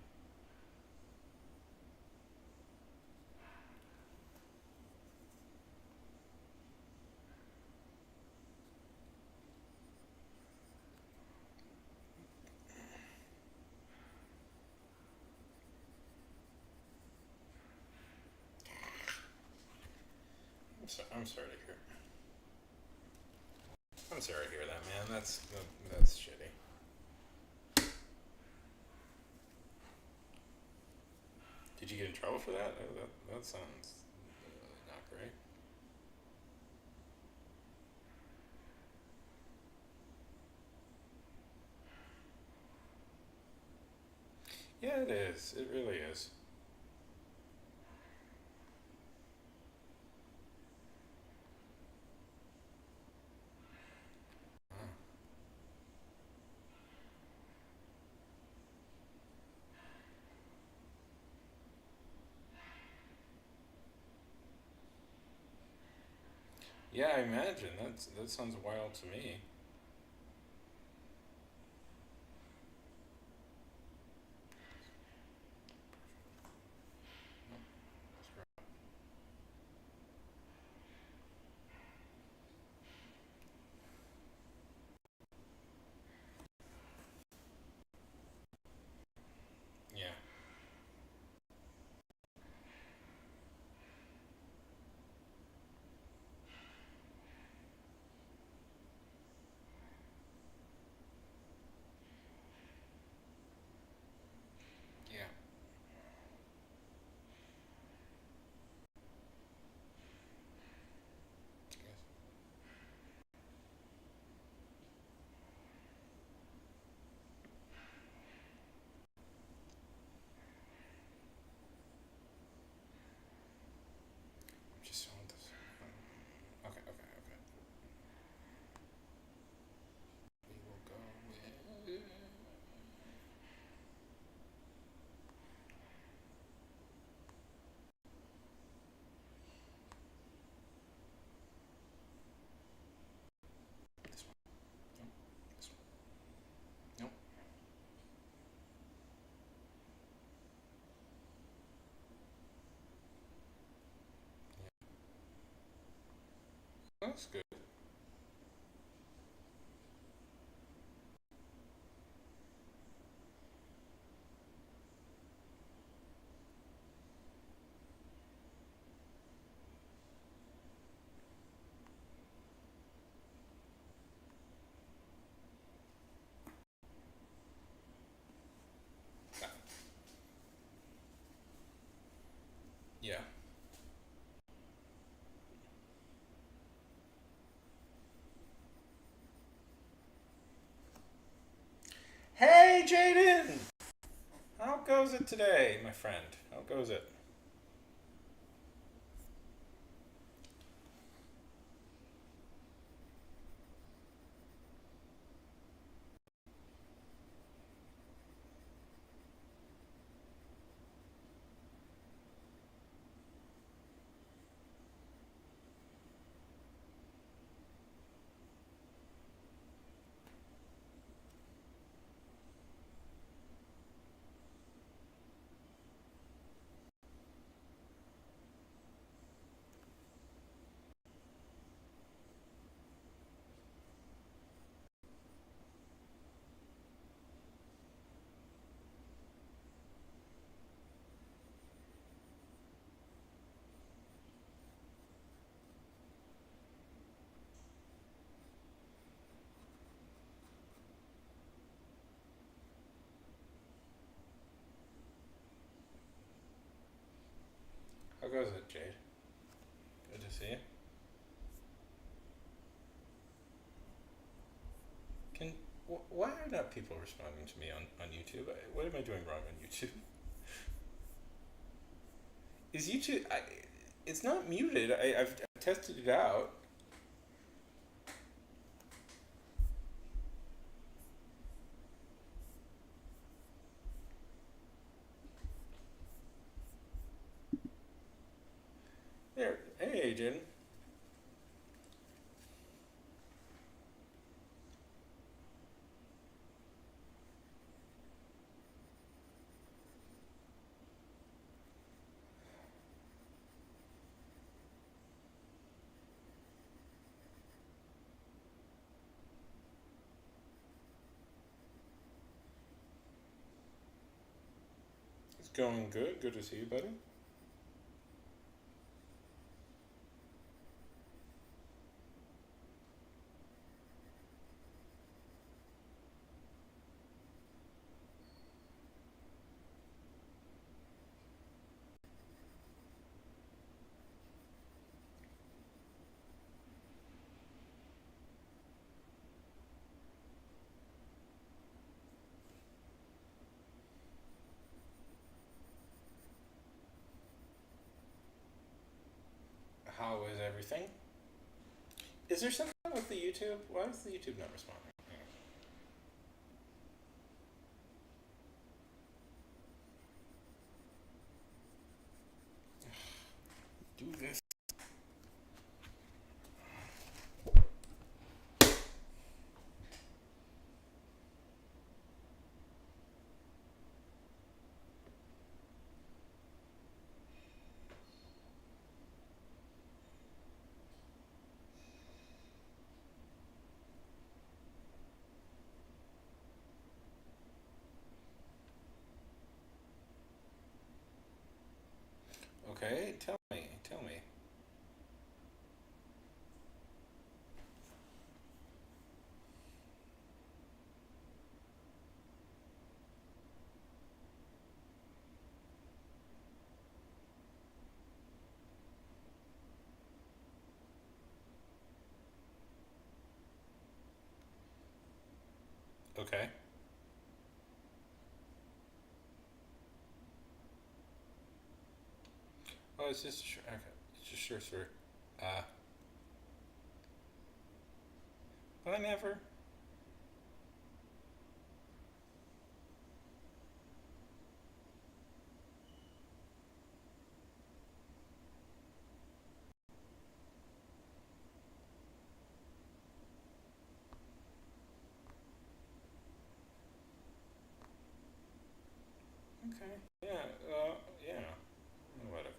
[SPEAKER 1] I'm sorry to hear. I'm sorry to hear that, man. That's shitty. Did you get in trouble for that? That sounds not great. Yeah, it is. It really is. Huh. Yeah, I imagine that sounds wild to me. Yeah, yeah. Yes. Just want this. Okay. We will go with this one. Nope. This one. Nope. Yeah. That's good. Yeah. Jaden! How goes it today, my friend? How goes it? How goes it, Jade? Good to see you. Can why are not people responding to me on YouTube? What am I doing wrong on YouTube? Is YouTube? It's not muted. I've tested it out. There. Hey, Agent. It's going good. Good to see you, buddy. How is everything? Is there something with the YouTube? Why is the YouTube not responding? Do this. Okay, tell me. Tell me. Okay. Oh, it's just okay. It's just sure, sir. Uh, but I never. Okay. Yeah. Yeah. Whatever.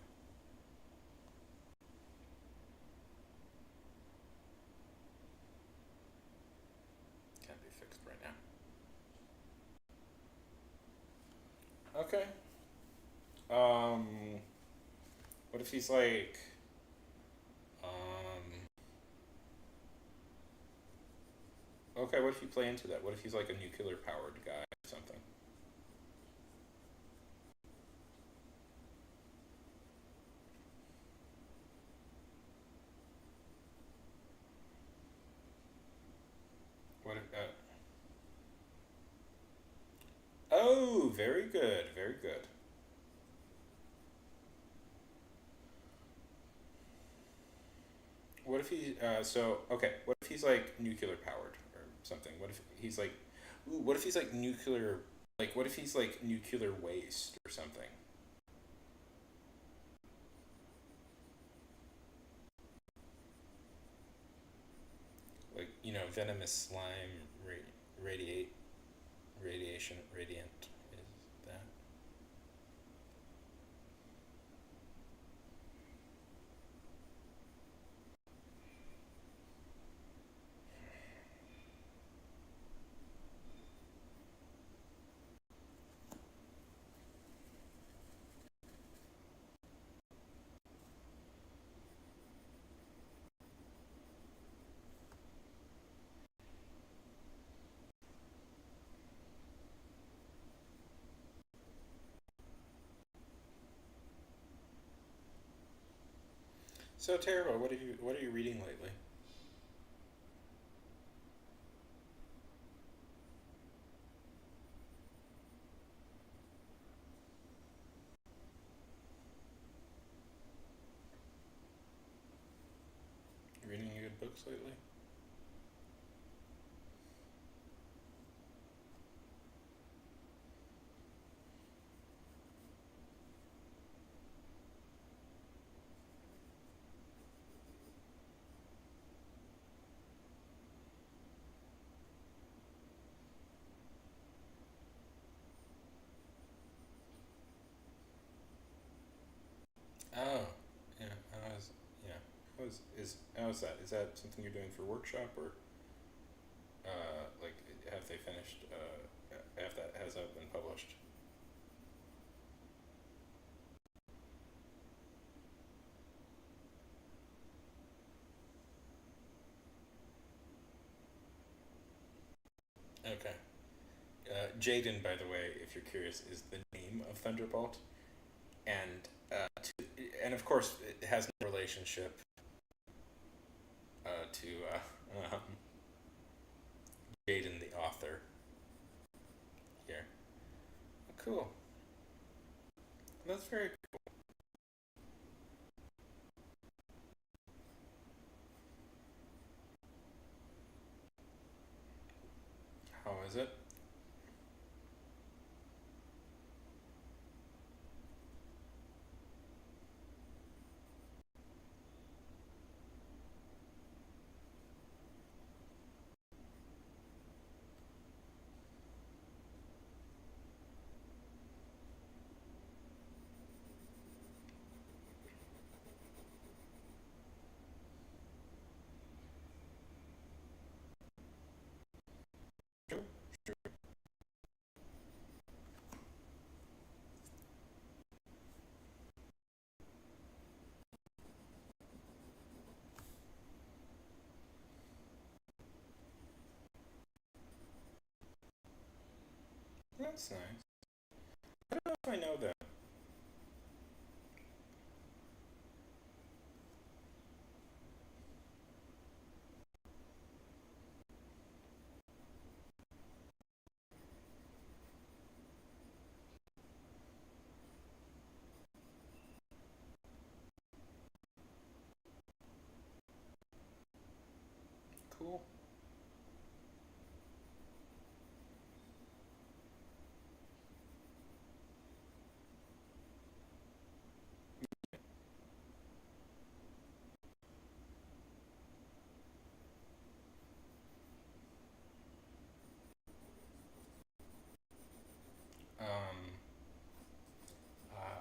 [SPEAKER 1] Can't be fixed right now. Okay. Um. What if he's like? Um. Okay. What if you play into that? What if he's like a nuclear powered guy or something? What if? very good, very good. What if he? So okay. What if he's like nuclear powered or something? What if he's like? Ooh, what if he's like nuclear? Like what if he's like nuclear waste or something? Like venomous slime, radiate, radiation, radiant. Is that? So Tara, what are you reading lately? You reading any good books lately? Oh, yeah. I was, yeah. How is that? Is that something you're doing for workshop or like have they finished? Have that has that been published? Okay. Jaden, by the way, if you're curious, is the name of Thunderbolt, and and of course it has no relationship to Jaden, the author here. Cool. That's very. How is it? Sure. That's nice. I don't know if I know that. Cool. Um, uh,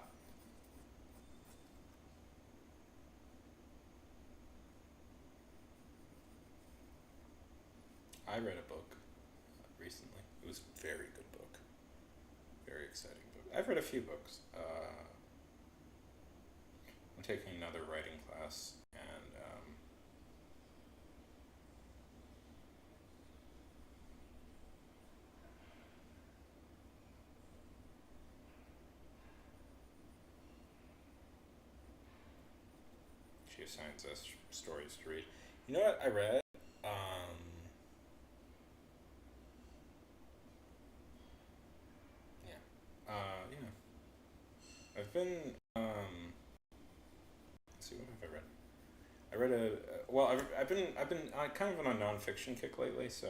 [SPEAKER 1] I read a book recently. It was a very good book. Very exciting book. I've read a few books. I'm taking another writing class, and she assigns us stories to read. You know what I read? Um, yeah. I've been let's see, what have I read? I read well, I've been kind of on a nonfiction kick lately, so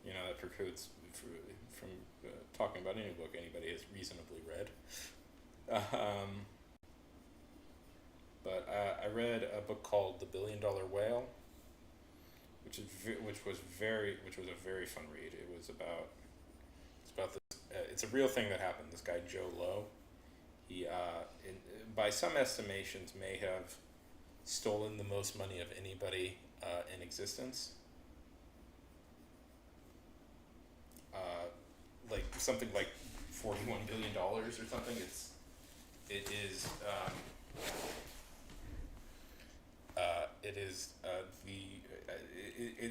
[SPEAKER 1] that precludes from talking about any book anybody has reasonably read. Um, but I read a book called The $1 Billion Whale, which was a very fun read. It's about this. It's a real thing that happened. This guy Joe Lowe, he by some estimations may have stolen the most money of anybody in existence. Like something like $41 billion or something. It is it is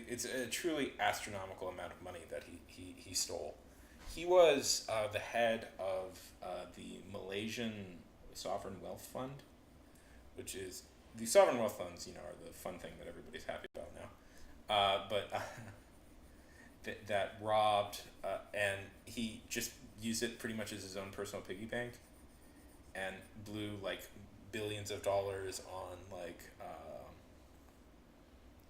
[SPEAKER 1] it's a truly astronomical amount of money that he stole. He was the head of the Malaysian Sovereign Wealth Fund, which is the sovereign wealth funds. Are the fun thing that everybody's happy about now. But that robbed, and he just used it pretty much as his own personal piggy bank, and blew like billions of dollars on like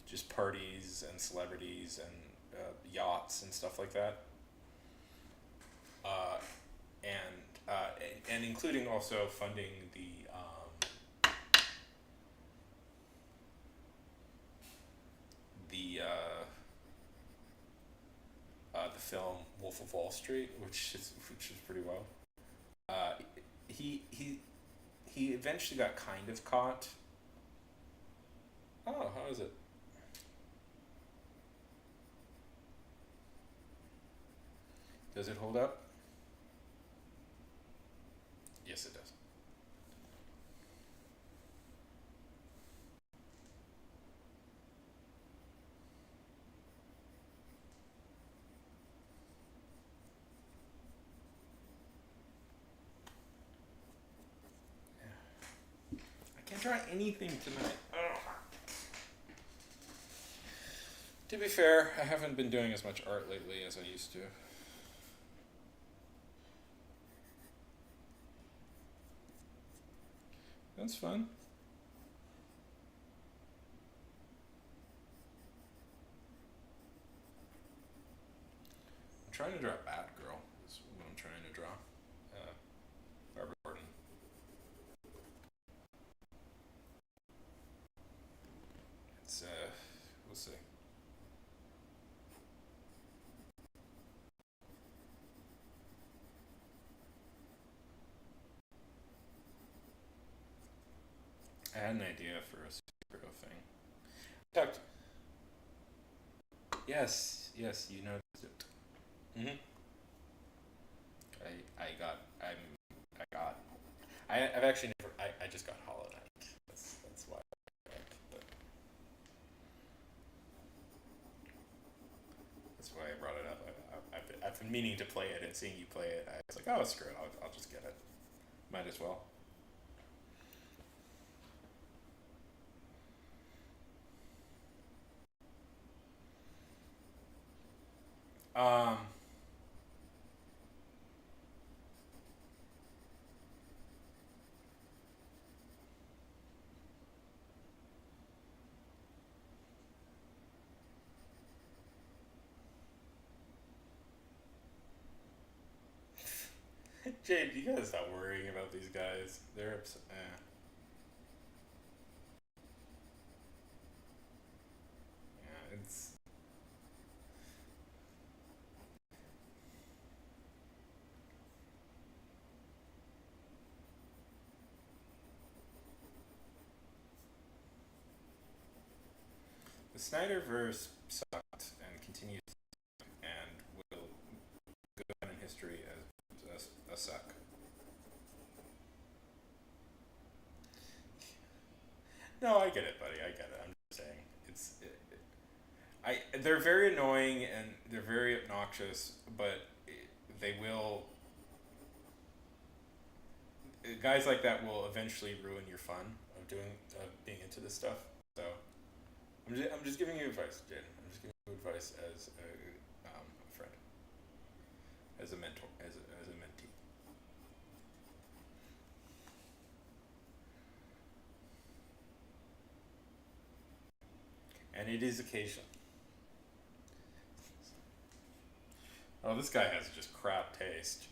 [SPEAKER 1] just parties and celebrities and yachts and stuff like that, uh, and including also funding the film Wolf of Wall Street, which is pretty well. Uh, he he eventually got kind of caught. Oh, how is it? Does it hold up? Yes, it does. I can't try anything tonight. Ugh. To be fair, I haven't been doing as much art lately as I used to. That's fun. I'm trying to draw Batgirl. Is what I'm trying to draw. Barbara Gordon. It's we'll see. I had an idea for a superhero thing. Talked. Yes, yes, you noticed it. Mhm. I got. I got. I've actually never. I just got Hollow Knight. That's why. But that's why I brought it up. I've been meaning to play it, and seeing you play it, I was like, oh, screw it. I'll just get it. Might as well. Um, Jade, you gotta stop worrying about these guys. They're upset. Yeah, it's the Snyderverse sucked and continues and will go down in history as a suck. No, I get it, buddy. I get it. I'm just saying they're very annoying and they're very obnoxious, but they will guys like that will eventually ruin your fun of being into this stuff. So I'm just giving you advice, Jaden. I'm just giving you advice as a friend, as a mentor, as a mentee. And it is occasional. Oh, this guy has just crap taste.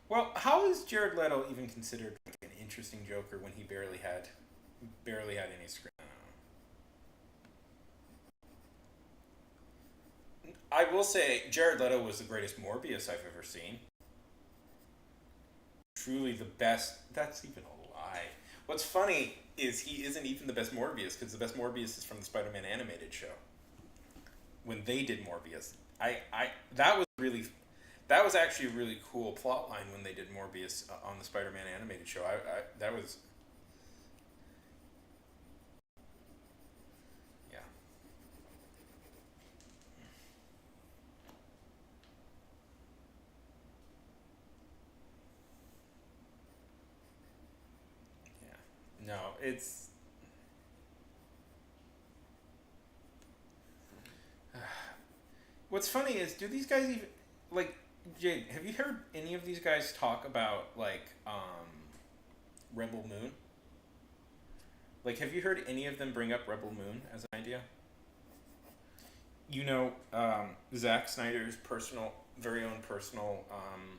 [SPEAKER 1] Well, how is Jared Leto even considered like an interesting Joker when he barely had any screen? I will say Jared Leto was the greatest Morbius I've ever seen. Truly the best. That's even a lie. What's funny is he isn't even the best Morbius because the best Morbius is from the Spider-Man animated show. When they did Morbius, that was really that was actually a really cool plot line when they did Morbius on the Spider-Man animated show. That was yeah yeah no it's what's funny is do these guys even like Jade? Have you heard any of these guys talk about like Rebel Moon? Like, have you heard any of them bring up Rebel Moon as an idea? You know, Zack Snyder's very own personal, um,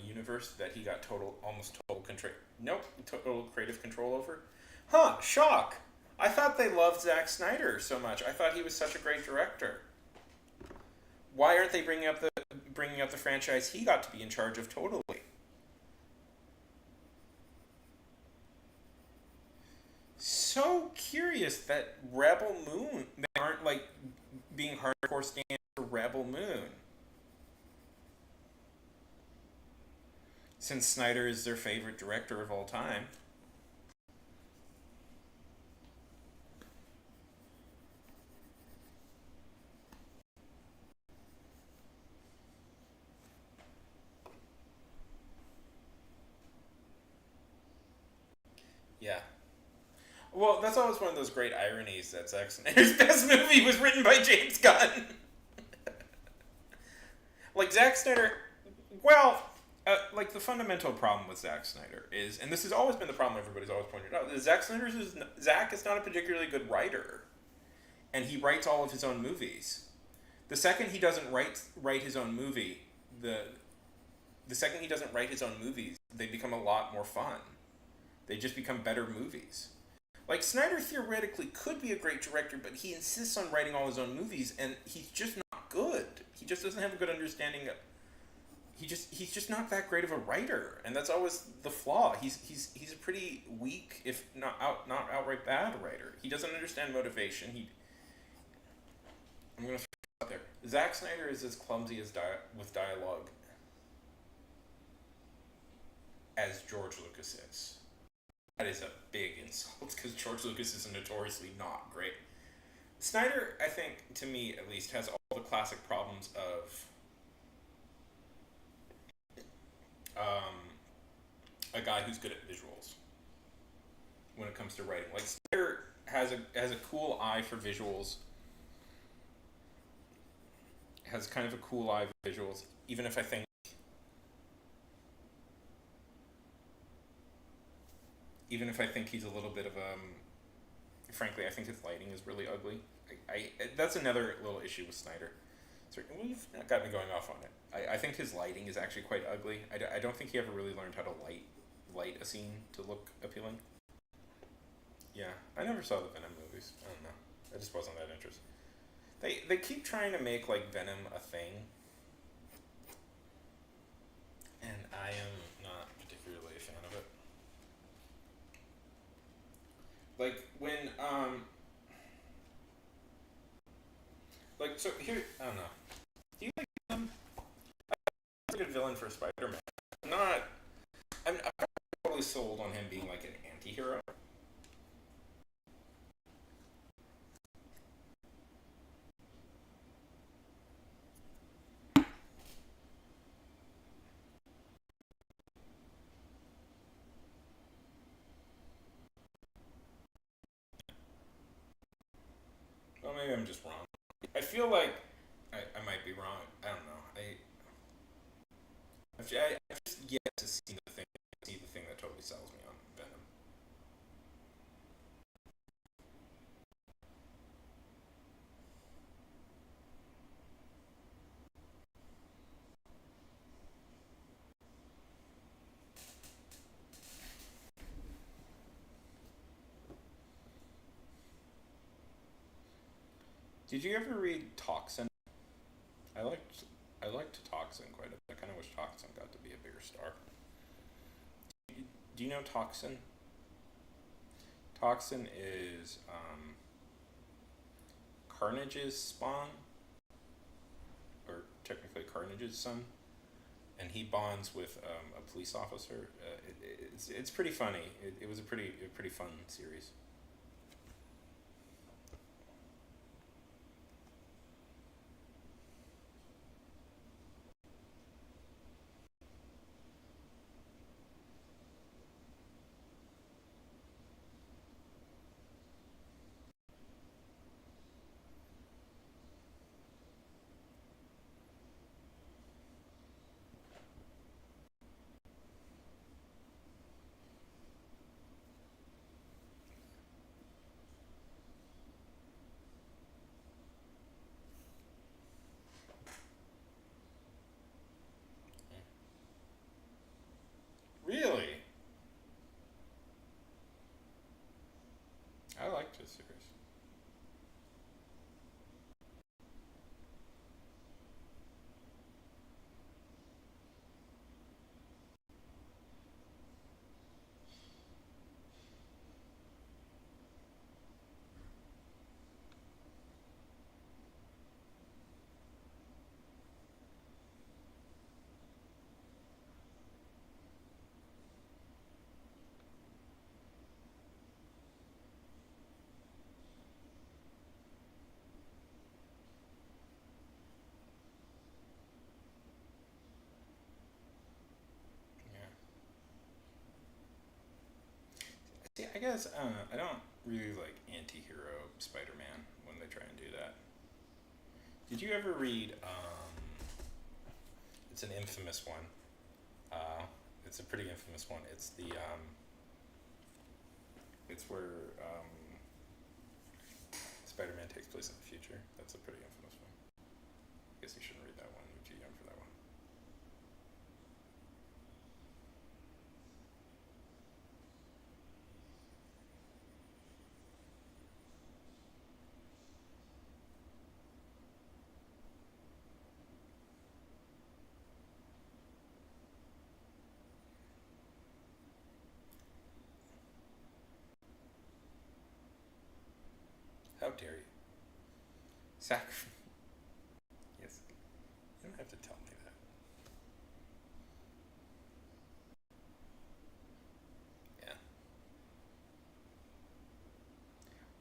[SPEAKER 1] universe that he got almost total control. Nope, total creative control over. Huh? Shock. I thought they loved Zack Snyder so much. I thought he was such a great director. Why aren't they bringing up the franchise he got to be in charge of totally? So curious that Rebel Moon they aren't like being hardcore stand for Rebel Moon since Snyder is their favorite director of all time. Yeah. Well, that's always one of those great ironies that Zack Snyder's best movie was written by James Gunn. Like Zack Snyder, well, like the fundamental problem with Zack Snyder is, and this has always been the problem everybody's always pointed out, is Zack is not a particularly good writer, and he writes all of his own movies. The second he doesn't write his own movie, the the second he doesn't write his own movies, they become a lot more fun. They just become better movies. Like Snyder theoretically could be a great director, but he insists on writing all his own movies, and he's just not good. He just doesn't have a good understanding of. He's just not that great of a writer, and that's always the flaw. He's a pretty weak, if not outright bad writer. He doesn't understand motivation. I'm gonna throw it out there. Zack Snyder is as clumsy with dialogue as George Lucas is. That is a big insult because George Lucas is notoriously not great. Snyder, I think, to me at least, has all the classic problems of um, a guy who's good at visuals when it comes to writing. Like Snyder has a cool eye for visuals, has kind of a cool eye for visuals. Even if I think he's a little bit of frankly, I think his lighting is really ugly. That's another little issue with Snyder. So we've got me going off on it. I think his lighting is actually quite ugly. I don't think he ever really learned how to light a scene to look appealing. Yeah, I never saw the Venom movies. I don't know. I just wasn't that interested. They keep trying to make like Venom a thing, and I am not particularly a fan of it. Like when like so here I don't know. Do you like Venom? He's a good villain for Spider-Man. I'm not. I'm not totally sold on him being like an anti-hero. Well, maybe I'm just wrong. I feel like I might be wrong. I don't know. I've just yet to see the thing that totally sells me on Venom. Did you ever read Toxin? I liked I liked Toxin quite a bit. I kind of wish Toxin got to be a bigger star. Do you know Toxin? Toxin is Carnage's spawn, or technically Carnage's son, and he bonds with a police officer. It's pretty funny. It was a pretty fun series. Really, I liked this series. Yeah. See, I guess I don't really like anti-hero Spider-Man when they try and do that. Did you ever read? It's an infamous one. Uh, it's a pretty infamous one. It's the it's where Spider-Man takes place in the future. That's a pretty infamous one. I guess you shouldn't read that one. You're too young for that one. How dare you? Sac. Yes. You don't have to tell me that. Yeah.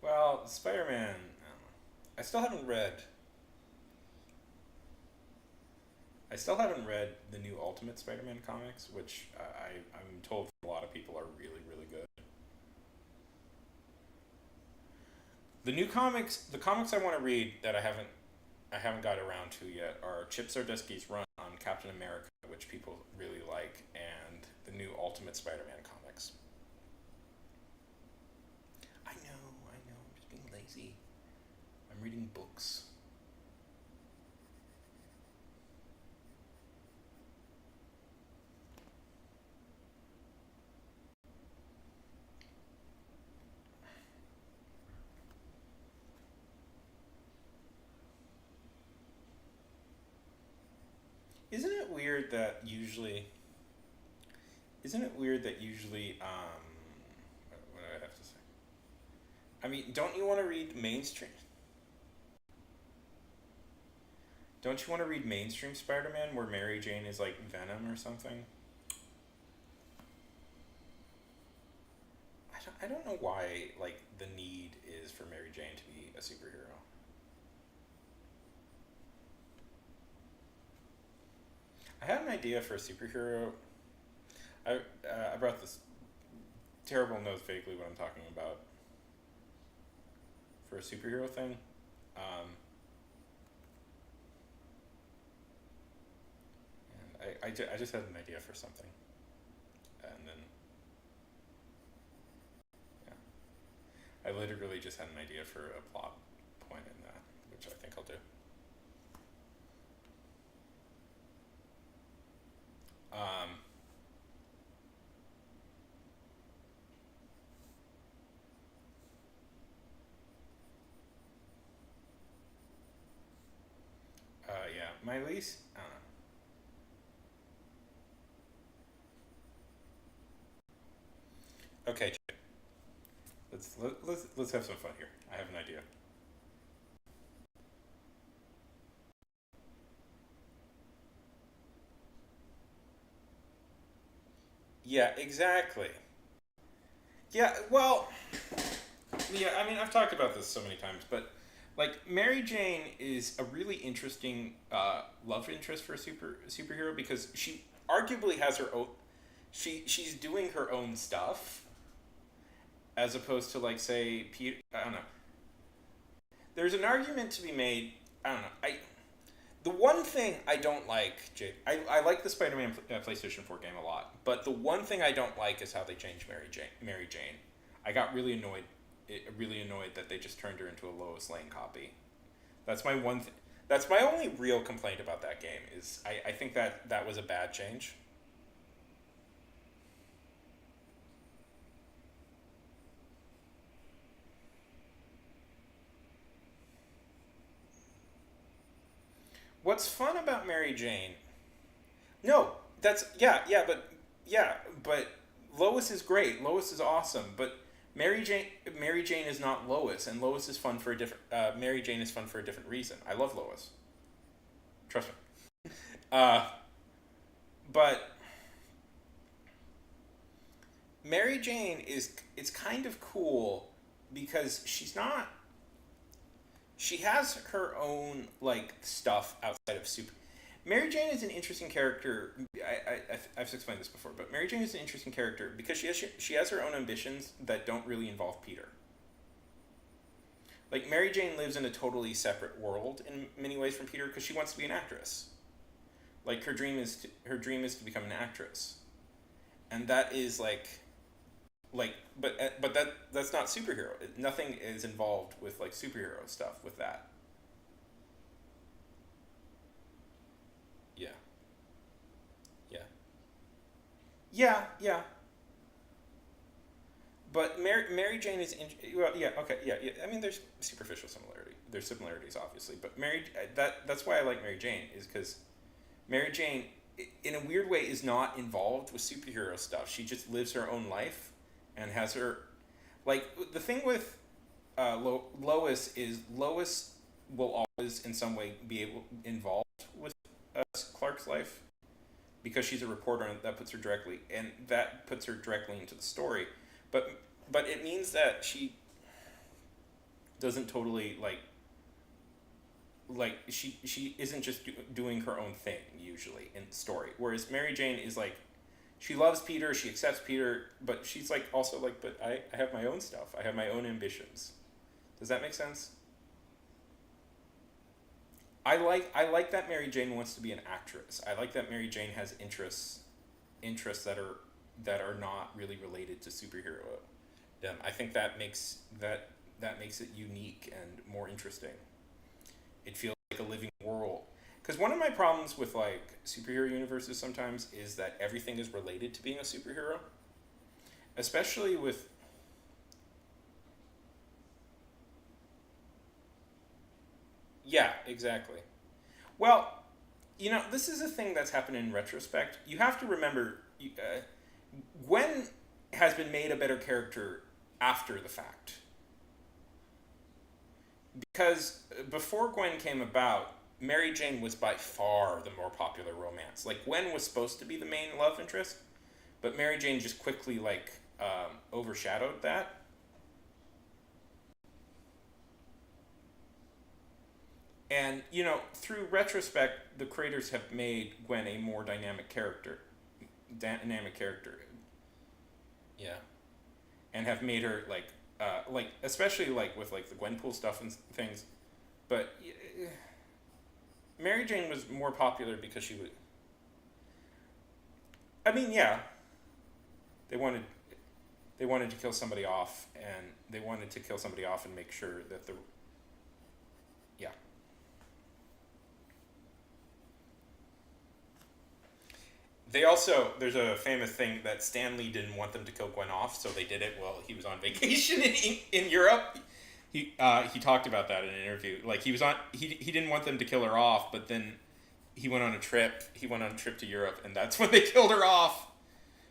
[SPEAKER 1] Well, Spider-Man. I don't know. I still haven't read. I still haven't read the new Ultimate Spider-Man comics, which I'm told a lot of people are really really good. The comics I want to read that I haven't got around to yet are Chip Zdarsky's run on Captain America, which people really like, and the new Ultimate Spider-Man comics. I know, I'm just being lazy. I'm reading books. Isn't it weird that usually? Isn't it weird that usually? What do I have to say? I mean, don't you want to read mainstream? Don't you want to read mainstream Spider-Man where Mary Jane is like Venom or something? I don't know why like the need is for Mary Jane to be a superhero. I had an idea for a superhero. I brought this terrible knows vaguely what I'm talking about for a superhero thing. Um, and I just had an idea for something, and then yeah, I literally just had an idea for a plot point in that, which I think I'll do. Um, my least. I don't know. Okay, let's have some fun here. I have an idea. Yeah, exactly. Yeah, well, yeah. I mean, I've talked about this so many times, but like Mary Jane is a really interesting love interest for a superhero because she arguably has her own. She's doing her own stuff as opposed to like say Peter. I don't know. There's an argument to be made. I don't know. I The one thing I don't like, Jake, I like the Spider-Man PlayStation 4 game a lot, but the one thing I don't like is how they changed Mary Jane. Mary Jane, I got really annoyed. Really annoyed that they just turned her into a Lois Lane copy. That's my one. That's my only real complaint about that game. Is I think that was a bad change. What's fun about Mary Jane? No, that's yeah, but Lois is great. Lois is awesome, but Mary Jane Mary Jane is not Lois, and Lois is fun for a different. Mary Jane is fun for a different reason. I love Lois. Trust me. Uh, but Mary Jane is it's kind of cool because she's not. She has her own like stuff outside of super. Mary Jane is an interesting character. I've explained this before, but Mary Jane is an interesting character because she has her own ambitions that don't really involve Peter. Like Mary Jane lives in a totally separate world in many ways from Peter because she wants to be an actress. Like her dream is to become an actress, and that is like but that's not superhero. Nothing is involved with like superhero stuff with that. Yeah, yeah, yeah. But Mary Jane is well, yeah, okay, yeah. I mean, there's superficial similarity. There's similarities, obviously, but that's why I like Mary Jane is because Mary Jane, in a weird way, is not involved with superhero stuff. She just lives her own life, and has her like the thing with Lois is Lois will always in some way be able involved with Clark's life because she's a reporter and that puts her directly into the story. But it means that she doesn't totally she isn't just doing her own thing usually in the story. Whereas Mary Jane is like she loves Peter, she accepts Peter, but she's like also like but I have my own stuff. I have my own ambitions. Does that make sense? I like that Mary Jane wants to be an actress. I like that Mary Jane has interests that are not really related to superhero. I think that makes it unique and more interesting. It feels like a living world. Because one of my problems with like superhero universes sometimes is that everything is related to being a superhero, especially with yeah, exactly. Well, this is a thing that's happened in retrospect. You have to remember, Gwen has been made a better character after the fact. Because before Gwen came about, Mary Jane was by far the more popular romance. Like Gwen was supposed to be the main love interest, but Mary Jane just quickly overshadowed that. And through retrospect, the creators have made Gwen a more dynamic character. Yeah, and have made her like especially like with like the Gwenpool stuff and things. But Mary Jane was more popular because she was. I mean, yeah, they wanted they wanted to kill somebody off, and they wanted to kill somebody off and make sure that the yeah. They also there's a famous thing that Stanley didn't want them to kill Gwen off, so they did it while he was on vacation in Europe. He talked about that in an interview. Like he didn't want them to kill her off, but then he went on a trip. He went on a trip to Europe, and that's when they killed her off.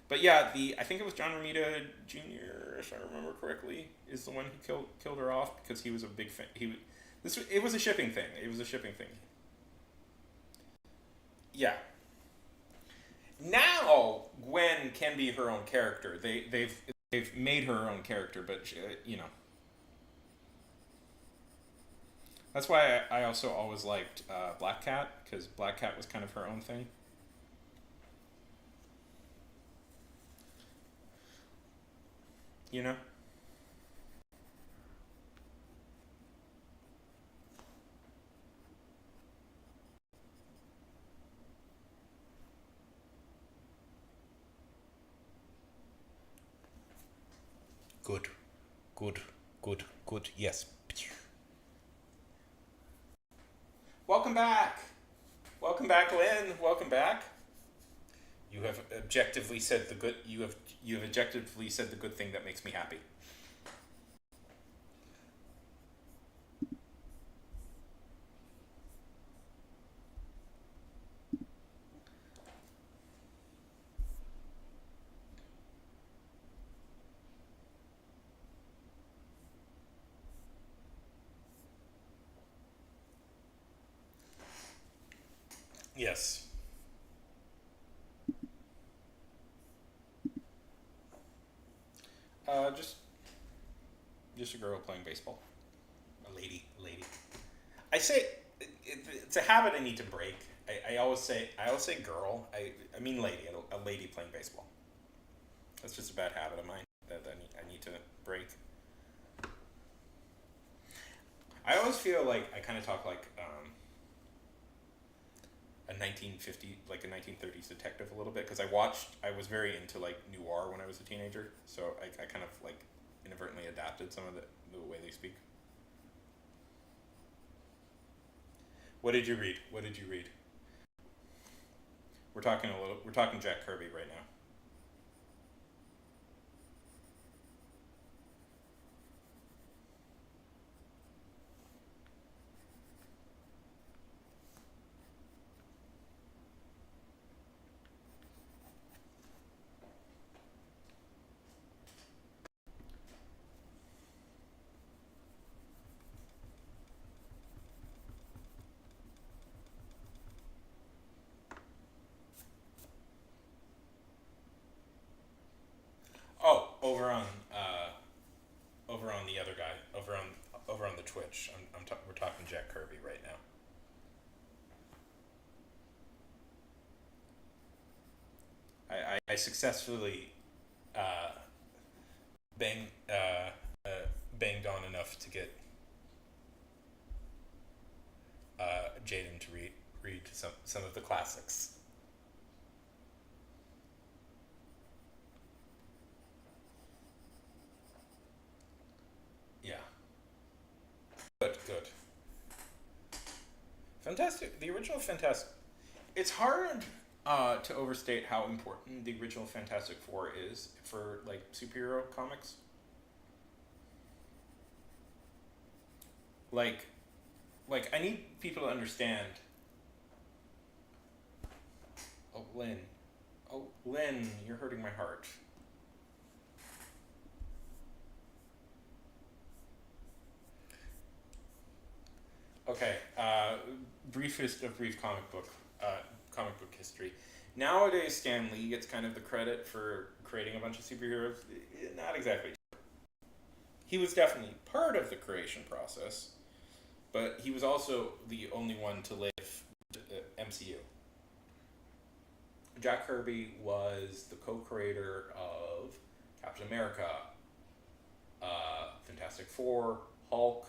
[SPEAKER 1] But yeah, I think it was John Romita Jr. if I remember correctly, is the one who killed her off because he was a big fan. It was a shipping thing. It was a shipping thing. Yeah. Now Gwen can be her own character. They've made her own character, but you know. That's why I also always liked Black Cat, because Black Cat was kind of her own thing. You know? Good, good, good, good. Yes. Welcome back. Welcome back, Lynn. Welcome back. You have objectively said the good. You have objectively said the good thing that makes me happy. Yes. Uh, just just a girl playing baseball. A lady. I say it's a habit I need to break. I always say girl. I mean lady. A lady playing baseball. That's just a bad habit of mine that I need to break. I always feel like I kind of talk like a 1950 like a 1930s detective a little bit because I was very into like noir when I was a teenager, so I kind of like inadvertently adapted some of the way they speak. What did you read? What did you read? We're talking Jack Kirby right now. Oh, over on the other guy, over on the Twitch. We're talking Jack Kirby right now. I successfully uh, bang uh, banged on enough to get Jaden to read some of the classics. Yeah, good. Fantastic. The original Fantastic. It's hard to overstate how important the original Fantastic Four is for like superhero comics. Like, I need people to understand. Oh, Lynn. Oh, Lynn, you're hurting my heart. Okay. Briefest of brief comic book history. Nowadays, Stan Lee gets kind of the credit for creating a bunch of superheroes. Not exactly. He was definitely part of the creation process, but he was also the only one to live MCU. Jack Kirby was the co-creator of Captain America, Fantastic Four, Hulk,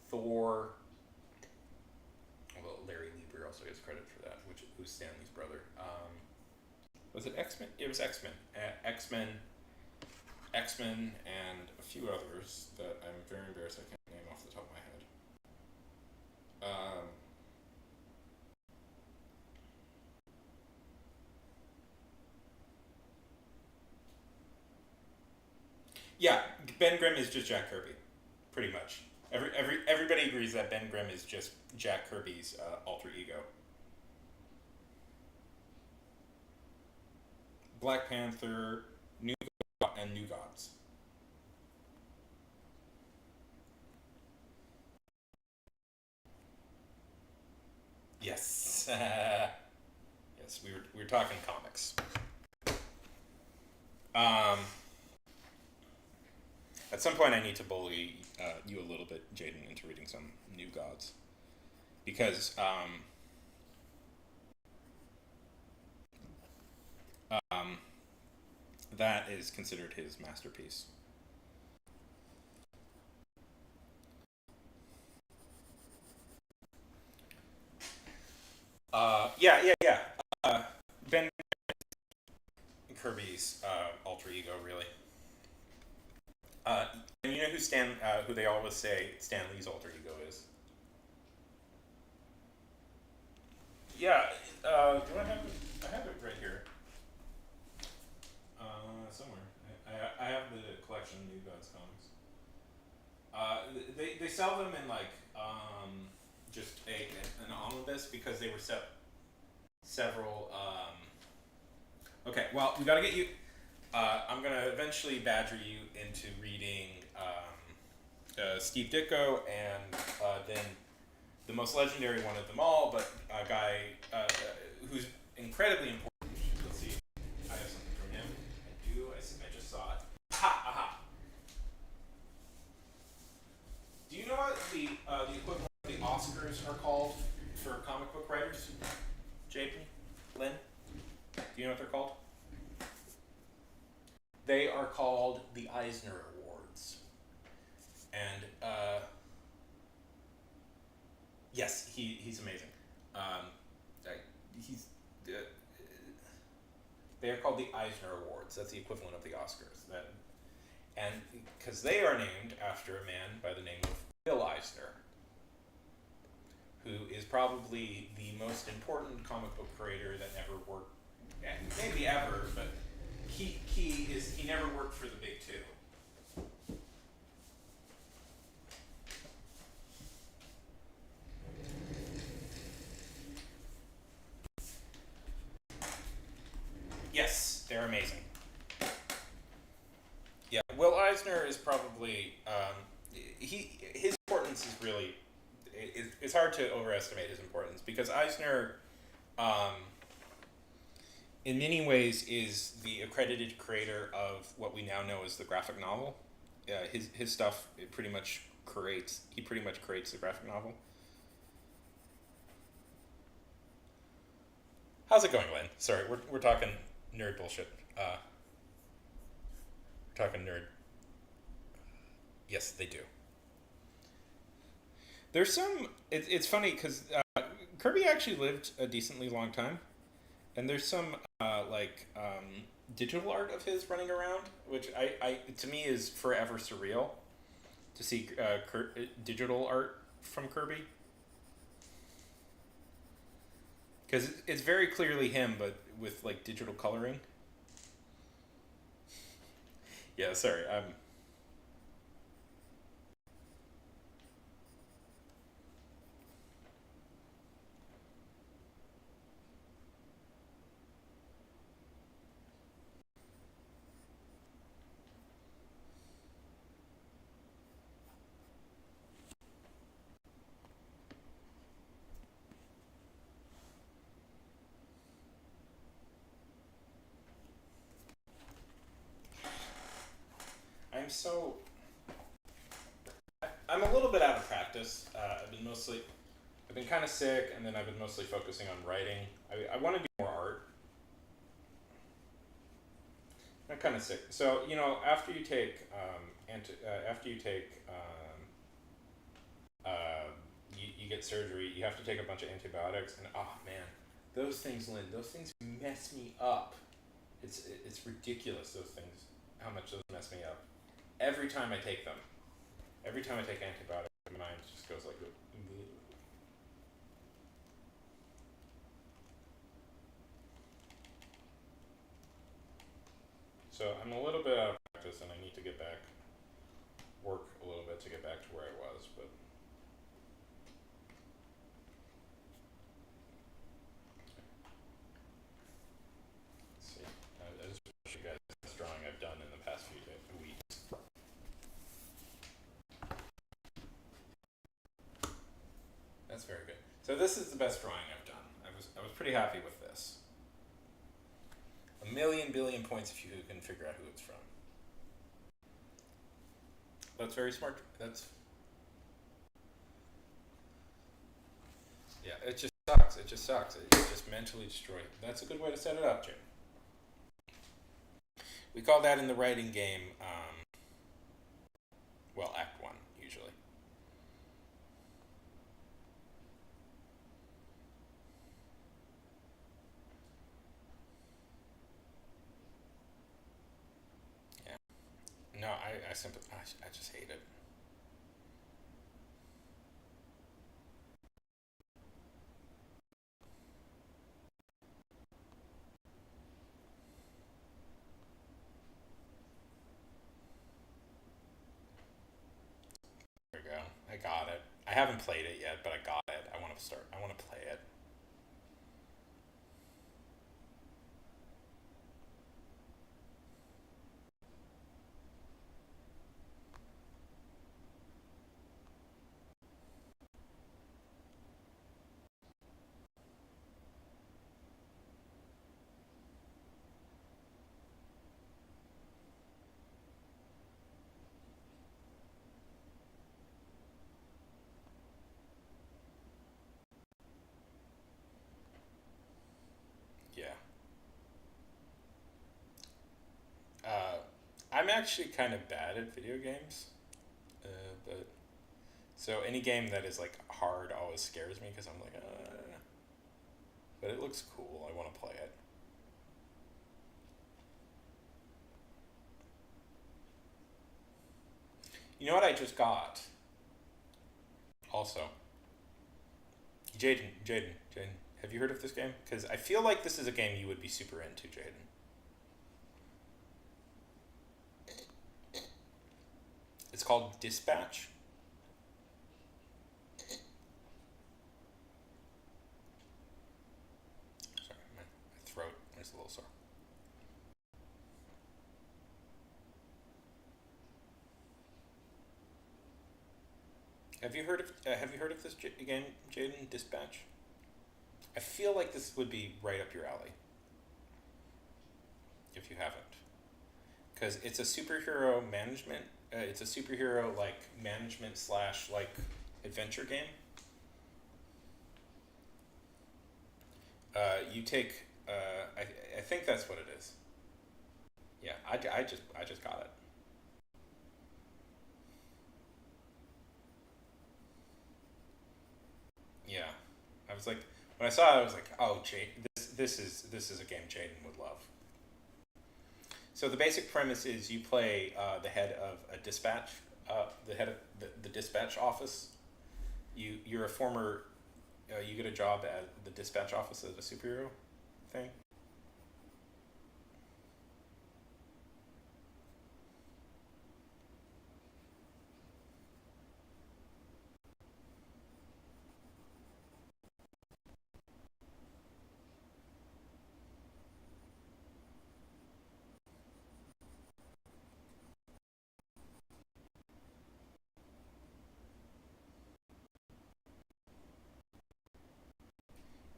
[SPEAKER 1] Thor. Well, Larry Lieber also gets credit for that, which who's Stanley's brother. Was it X Men? It was X Men. X Men, and a few others that I'm very embarrassed I can't name off the top of my head. Yeah, Ben Grimm is just Jack Kirby, pretty much. Everybody agrees that Ben Grimm is just Jack Kirby's alter ego. Black Panther, and New Gods. Yes. Yes, we were talking comics. Um, at some point, I need to bully you a little bit, Jaden, into reading some New Gods because um, that is considered his masterpiece. Yeah. Ben Kirby's alter ego, really. And you know who they always say Stan Lee's alter ego is? Yeah. Do I have it? I have it right here. Somewhere. I have the collection of New Gods comics. They sell them in like just an omnibus because they were several. Okay, well we gotta get you. I'm gonna eventually badger you into reading Steve Ditko and then the most legendary one of them all, but a guy who's incredibly important. Let's see. I have something from him. I do. I just saw it. Ha! Aha! Do you know what the equivalent of the Oscars are called for comic book writers? JP? Lynn? Do you know what they're called? They are called the Eisner Awards. And yes, he's amazing. He's they are called the Eisner Awards. That's the equivalent of the Oscars. And because they are named after a man by the name of Bill Eisner, who is probably the most important comic book creator that never worked, maybe ever, but he never worked for the big two. Yes, they're amazing. Yeah, Will Eisner is probably his importance is really it's hard to overestimate his importance because Eisner, um, in many ways, is the accredited creator of what we now know as the graphic novel. His stuff he pretty much creates the graphic novel. How's it going, Lynn? Sorry, we're talking nerd bullshit. We're talking nerd. Yes, they do. There's some. It's funny because Kirby actually lived a decently long time, and there's some digital art of his running around, which I to me is forever surreal to see digital art from Kirby because it's very clearly him, but with like digital coloring. Yeah, sorry. I'm so I'm a little bit out of practice. I've been kind of sick, and then I've been mostly focusing on writing. I want to do more art. I'm kind of sick. So after you take you get surgery, you have to take a bunch of antibiotics, and oh man, those things, Lynn, those things mess me up. It's ridiculous. Those things, how much those mess me up. Every time I take them, every time I take antibiotics, my mind just goes like. So I'm a little bit out of practice, and I need to get back, work a little bit to get back to where I was. But let's see, I just So this is the best drawing I've done. I was pretty happy with this. A million billion points if you can figure out who it's from. That's very smart. That's Yeah. It just sucks. It just sucks. It's just mentally destroyed. That's a good way to set it up, Jim. We call that in the writing game, well, Act One usually. Yeah. No, I simply I just hate it. There we go. I got it. I haven't played it yet, but I got it. I want to start. I want to play it. Yeah. Uh, I'm actually kind of bad at video games, uh, but so any game that is like hard always scares me because I'm like, but it looks cool. I want to play it. You know what I just got? Also, Jaden. Have you heard of this game? Because I feel like this is a game you would be super into, Jaden. It's called Dispatch. Sorry, my throat is a little sore. Have you heard of this game, Jaden? Dispatch. I feel like this would be right up your alley if you haven't, because it's a superhero management. It's a superhero like management slash like adventure game. You take. I think that's what it is. Yeah, I just got it. Yeah, I was like when I saw it, I was like, oh, Jade, this is a game Jaden would love. So the basic premise is you play the head of a dispatch, the head of the dispatch office. You're a former. You get a job at the dispatch office as a superhero thing.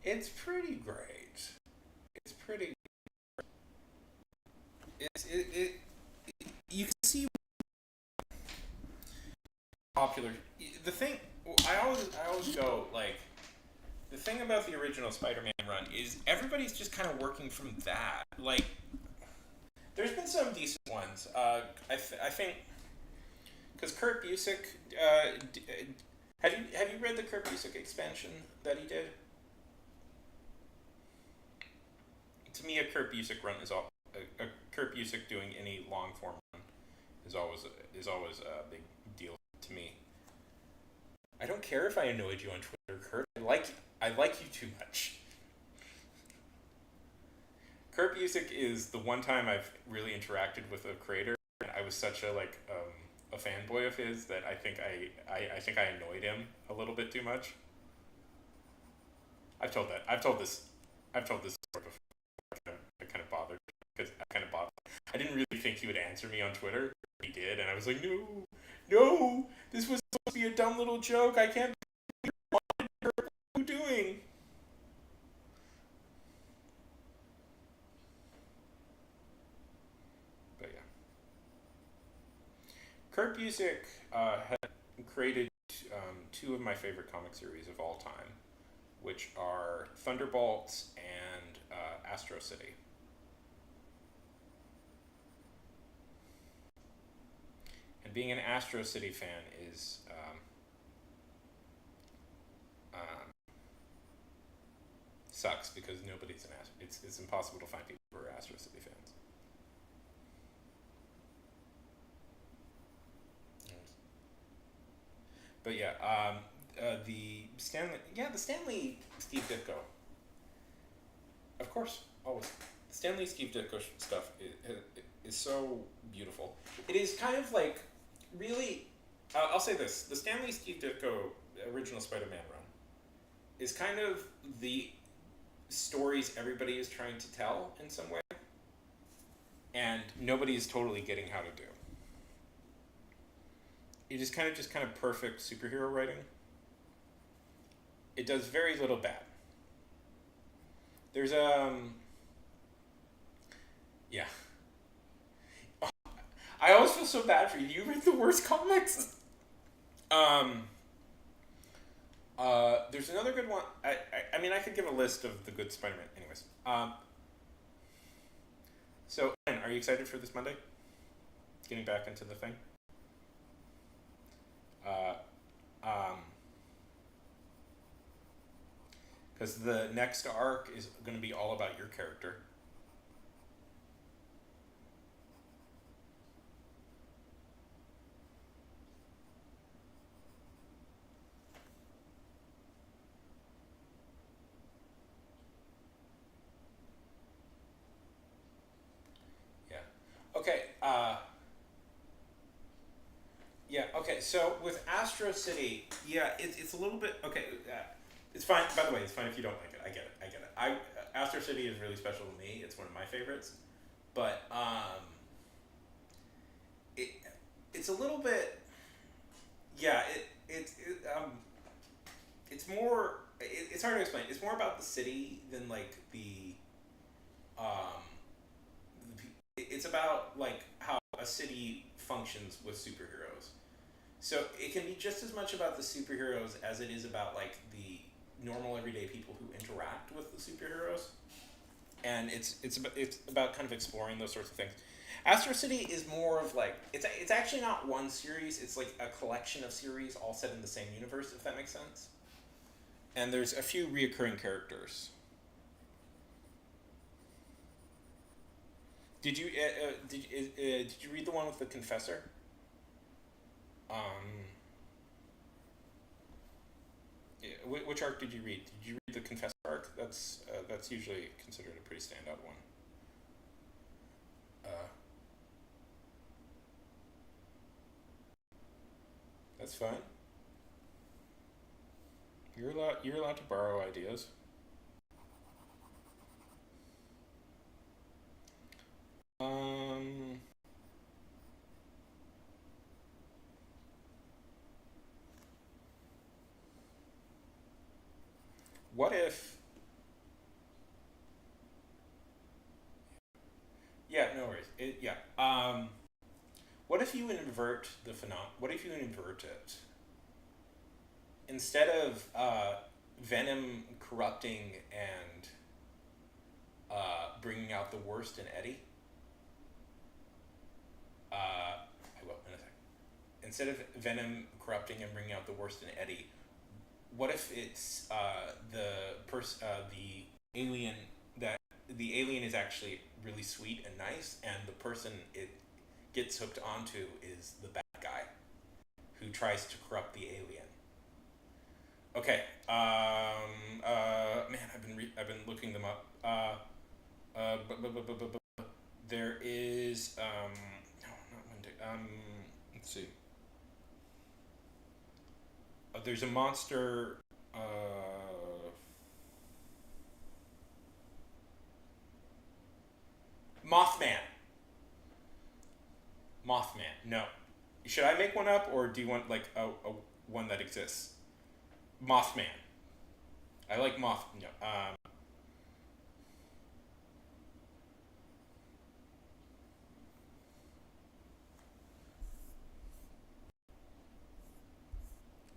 [SPEAKER 1] It's pretty great. It's pretty. It you can see popular. The thing I always go like the thing about the original Spider-Man run is everybody's just kind of working from that. Like, there's been some decent ones. I think because Kurt Busiek. Have you read the Kurt Busiek expansion that he did? To me, a Kurt Busiek run is all. A Kurt Busiek doing any long form run is always a big deal to me. I don't care if I annoyed you on Twitter, Kurt. I like you too much. Kurt Busiek is the one time I've really interacted with a creator, and I was such a fanboy of his that I think I annoyed him a little bit too much. I've told this story before. I kind of bothered because I kind of bothered. I didn't really think he would answer me on Twitter. He did, and I was like, no, no, this was supposed to be a dumb little joke. I can't. you doing? But yeah, Kurt Busiek had created two of my favorite comic series of all time, which are Thunderbolts and Astro City. And being an Astro City fan is um, sucks because nobody's an Astro. It's impossible to find people who are Astro City fans. But yeah, the Stanley Steve Ditko, of course, always. The Stanley Steve Ditko stuff is so beautiful. It is kind of like really. I'll say this: the Stanley Steve Ditko original Spider-Man run is kind of the stories everybody is trying to tell in some way, and nobody is totally getting how to do. It is kind of perfect superhero writing. It does very little bad. There's yeah. I always feel so bad for you. You read the worst comics. Um, there's another good one. I mean, I could give a list of the good Spider-Man. Anyways, so are you excited for this Monday? Getting back into the thing. Uh, um, because the next arc is going to be all about your character. Yeah. Okay. Yeah. Okay. So with Astro City, yeah, it's a little bit okay. It's fine. By the way, it's fine if you don't like it. I get it. I get it. Astro City is really special to me. It's one of my favorites. But it it's a little bit. Yeah. It's more. It's hard to explain. It's more about the city than like um it's about like how a city functions with superheroes. So it can be just as much about the superheroes as it is about like the normal everyday people who interact with the superheroes, and it's about kind of exploring those sorts of things. Astro City is more of like it's actually not one series. It's like a collection of series all set in the same universe, if that makes sense. And there's a few reoccurring characters. Did you read the one with the Confessor? Um, yeah, which arc did you read? Did you read the Confessor arc? That's usually considered a pretty standout one. Uh, that's fine. You're allowed to borrow ideas. Um, what if? Yeah, no worries. Yeah. What if you invert the phenom? What if you invert it? Instead of Venom corrupting and bringing out the worst in Eddie, I will in a second. Instead of Venom corrupting and bringing out the worst in Eddie, what if it's the alien that the alien is actually really sweet and nice, and the person it gets hooked onto is the bad guy who tries to corrupt the alien. Okay. Man, I've been looking them up. There is no, not Monday. Let's see. There's a monster. Mothman. Mothman. No. Should I make one up, or do you want like a one that exists? Mothman. I like Moth. No,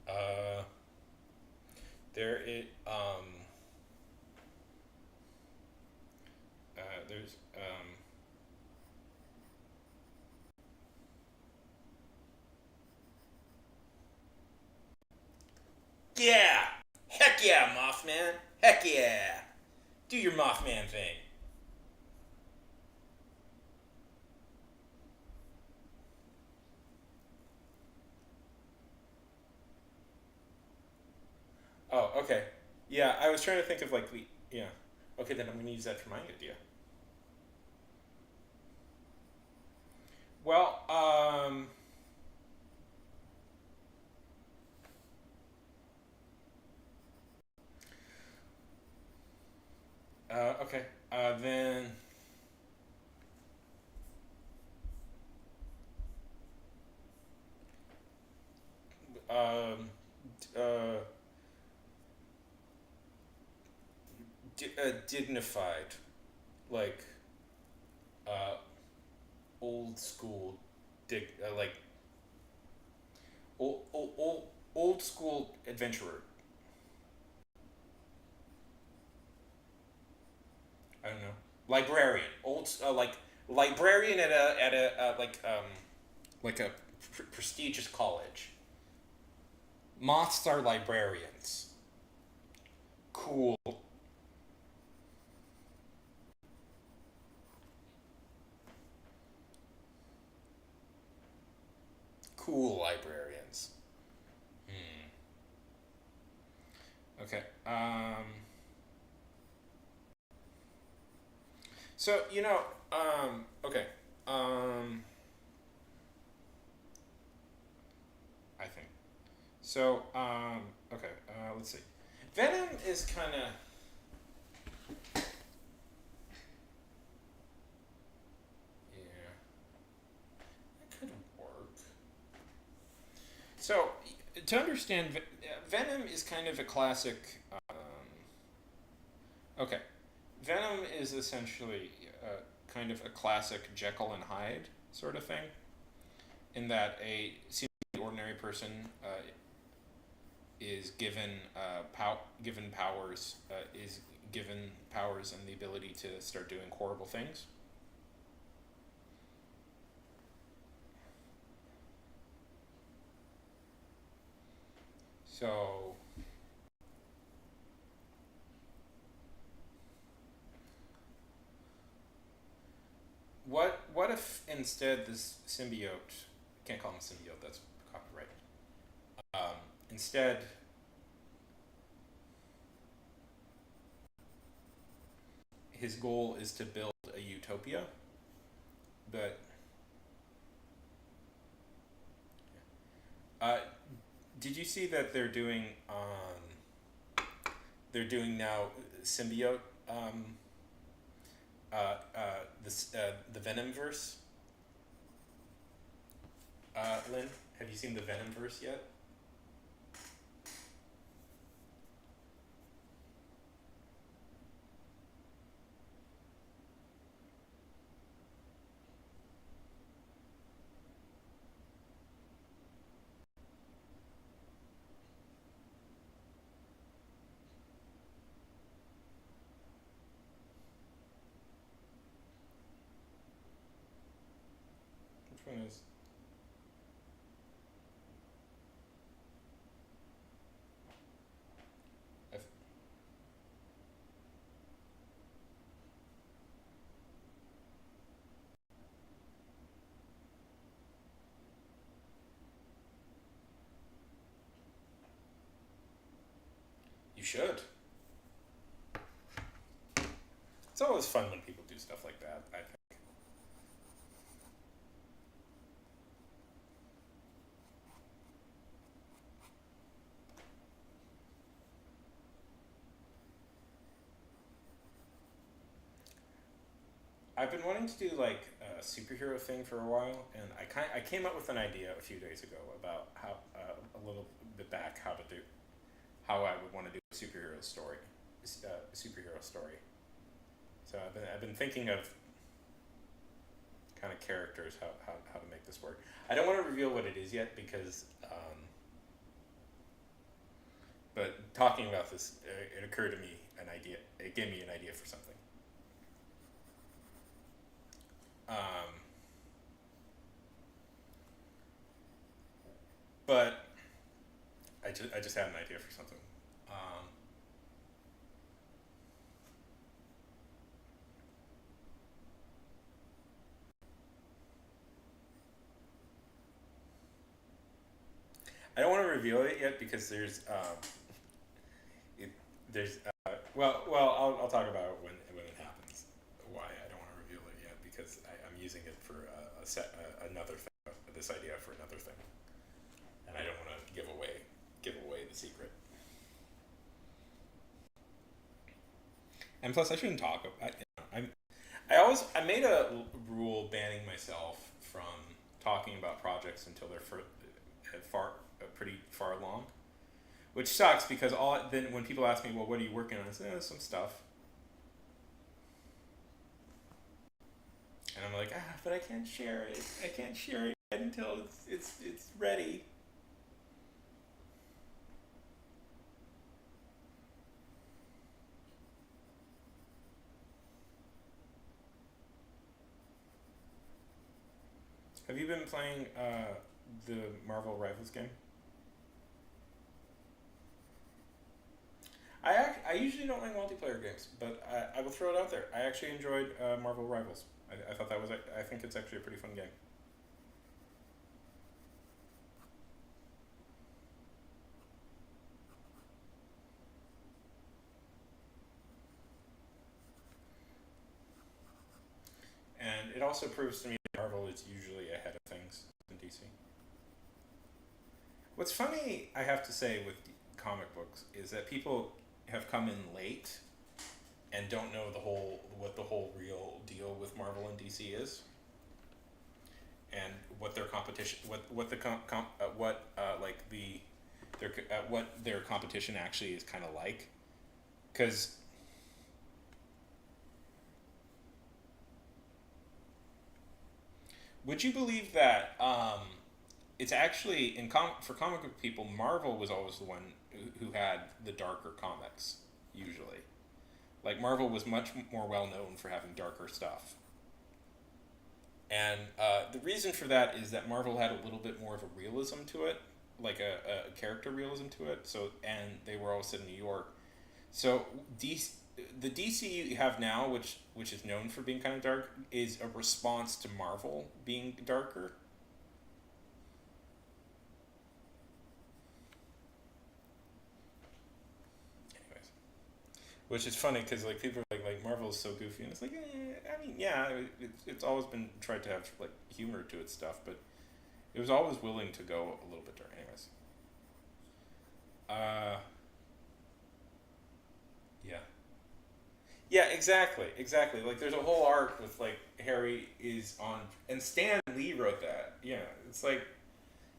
[SPEAKER 1] uh, there it there's yeah, heck yeah, Mothman, heck yeah, do your Mothman thing. Oh, okay. Yeah, I was trying to think of like the yeah. Okay, then I'm gonna use that for my idea. Well, okay. Then um, uh, dignified, like uh, old school, like old school adventurer. I don't know. Librarian, like librarian at a like a prestigious college. Moths are librarians. Cool, cool librarians. Hmm. Okay. So okay. Um, I think so. Okay. Let's see. Venom is kind of yeah. That could work. So to understand, Venom is kind of a classic. Okay, Venom is essentially kind of a classic Jekyll and Hyde sort of thing, in that a seemingly ordinary person is given powers is given powers and the ability to start doing horrible things. So what if instead this symbiote, can't call him a symbiote, that's copyright. Instead, his goal is to build a utopia, but uh, did you see that they're doing now symbiote the Venomverse? Lynn, have you seen the Venomverse yet? Which one is? I th- you should. It's always fun when people do stuff like that. I think I've been wanting to do like a superhero thing for a while, and I came up with an idea a few days ago about how a little bit back how to do how I would want to do superhero story. So I've been thinking of kind of characters, how to make this work. I don't want to reveal what it is yet because, but talking about this, it occurred to me an idea. It gave me an idea for something. Um, but I just had an idea for something. Um, I don't want to reveal it yet because it, there's I'll talk about it when it happens. Why I don't want to reveal it yet because I'm using it for another thing, this idea for another thing, and I don't want to give away the secret. And plus, I shouldn't talk about. I made a rule banning myself from talking about projects until they're pretty far along, which sucks because then when people ask me, well, what are you working on? I say, some stuff, and I'm like, but I can't share it. I can't share it until it's ready. Have you been playing the Marvel Rivals game? I usually don't like multiplayer games, but I will throw it out there. I actually enjoyed Marvel Rivals. I thought that was I think it's actually a pretty fun game. And it also proves to me that Marvel is usually ahead of things in DC. What's funny, I have to say, with comic books is that people have come in late and don't know what the whole real deal with Marvel and DC is, and what their competition, what the what like their what their competition actually is kind of like, because would you believe that it's actually for comic book people, Marvel was always the one who had the darker comics usually. Like Marvel was much more well known for having darker stuff, and the reason for that is that Marvel had a little bit more of a realism to it, like a character realism to it. So and they were all set in New York. So the DC you have now, which is known for being kind of dark, is a response to Marvel being darker. Anyways, which is funny because like people are like Marvel is so goofy, and it's like I mean yeah, it's always been tried to have like humor to its stuff, but it was always willing to go a little bit dark. Anyways, uh, yeah. Yeah, exactly, exactly. Like, there's a whole arc with like Harry is on, and Stan Lee wrote that. Yeah, it's like,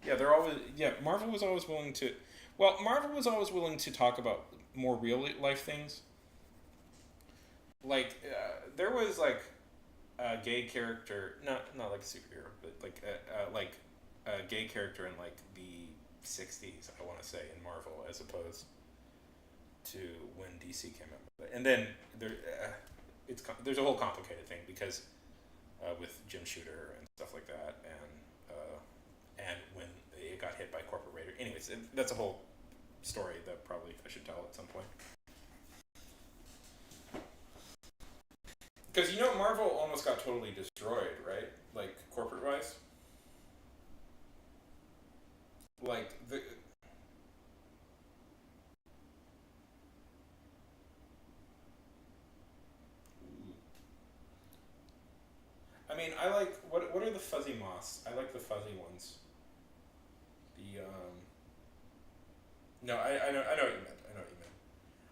[SPEAKER 1] yeah, they're always, yeah. Marvel was always willing to, well, Marvel was always willing to talk about more real life things. Like, there was like a gay character, not like a superhero, but like a gay character in like the '60s, I want to say, in Marvel, as opposed to when DC came out with it. And then there, there's a whole complicated thing because with Jim Shooter and stuff like that, and when it got hit by corporate raider. Anyways, that's a whole story that probably I should tell at some point. Because Marvel almost got totally destroyed, right? Like corporate wise. Like the I mean, I like what are the fuzzy moths? I like the fuzzy ones. The no, I know what you meant. I know what you meant.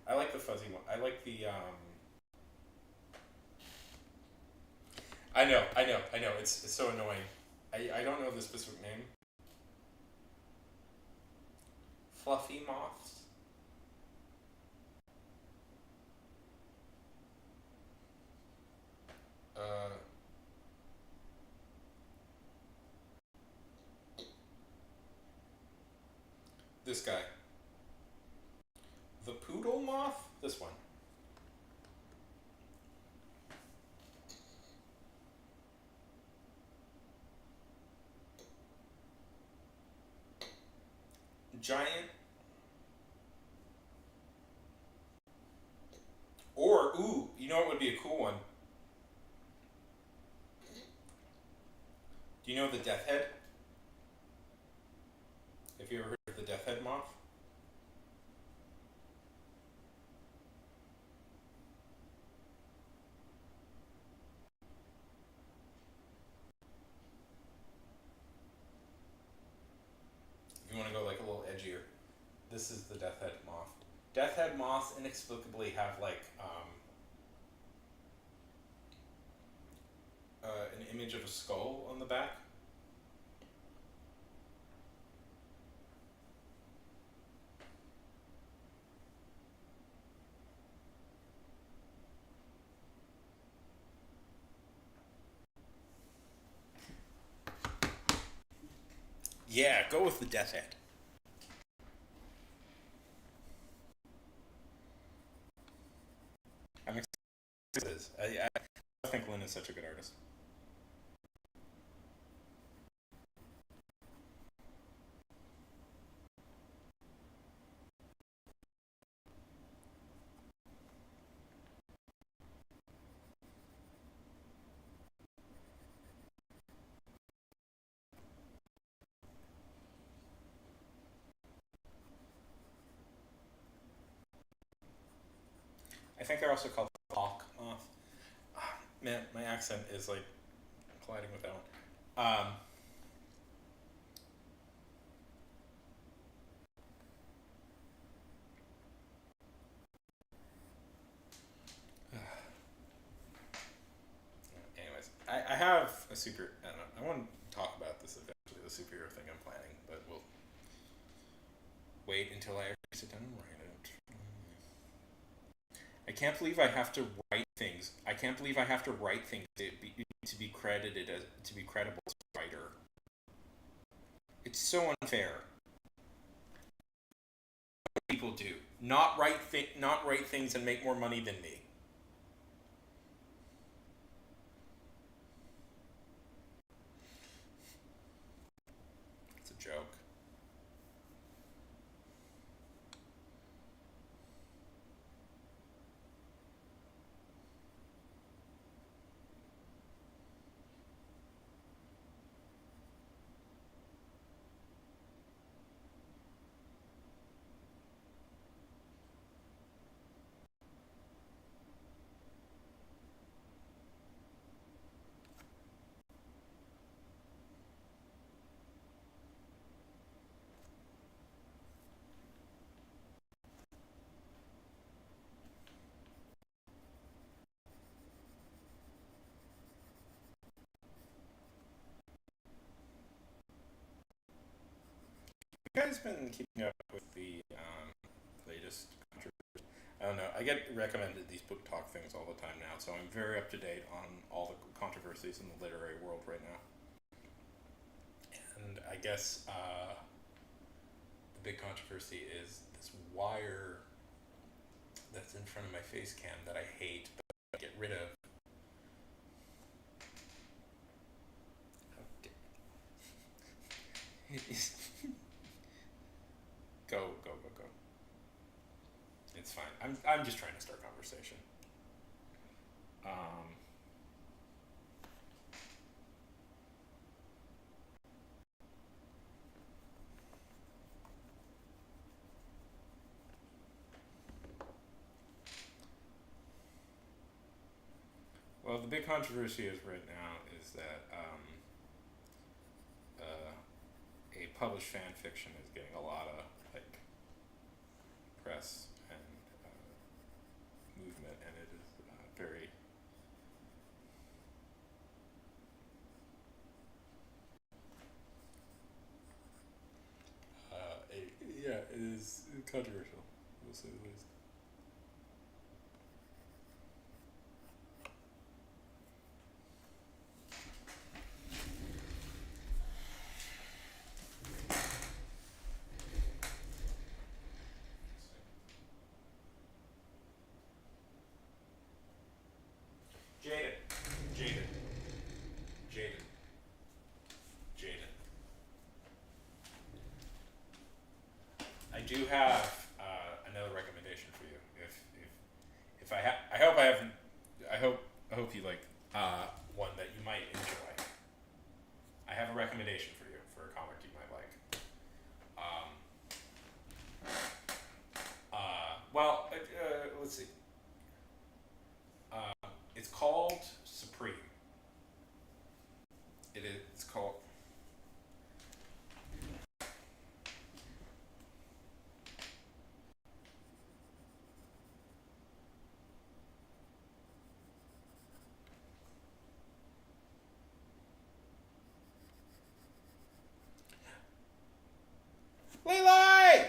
[SPEAKER 1] I like the fuzzy one. I like the I know. It's so annoying. I don't know the specific name. Fluffy moths. This guy. The poodle moth? This one. Giant. Or, ooh, you know what would be a cool one? Do you know the death head? Have you ever heard of the death head moth? If you want to go like a little edgier, this is the death head moth. Death head moths inexplicably have like an image of a skull on the back. Yeah, go with the death head. I'm excited. I think Lynn is such a good artist. I think they're also called hawk moth. Man, my accent is like colliding with that one. Anyways, I have a super. I don't know. I want to talk about this eventually, the superhero thing I'm planning, but we'll wait until I actually sit down and write it. I can't believe I have to write things. I can't believe I have to write things to be credited as to be credible as a writer. It's so unfair. People do not write things and make more money than me. It's a joke. You guys been keeping up with the latest controversy? I don't know. I get recommended these book talk things all the time now, so I'm very up to date on all the controversies in the literary world right now. And I guess the big controversy is this wire that's in front of my face cam that I hate, but I get rid of. How go, go, go, go. It's fine. I'm just trying to start conversation. Um, well, the big controversy is right now is that a published fan fiction is getting a lot of like press and movement, and it is very. Yeah, it is controversial. We'll say the least. do have another recommendation for you. If I hope I haven't, I hope you like one that you might enjoy. I have a recommendation for you for a comic you might like. Let's see. It's called Supreme. It is. It's called. Levi!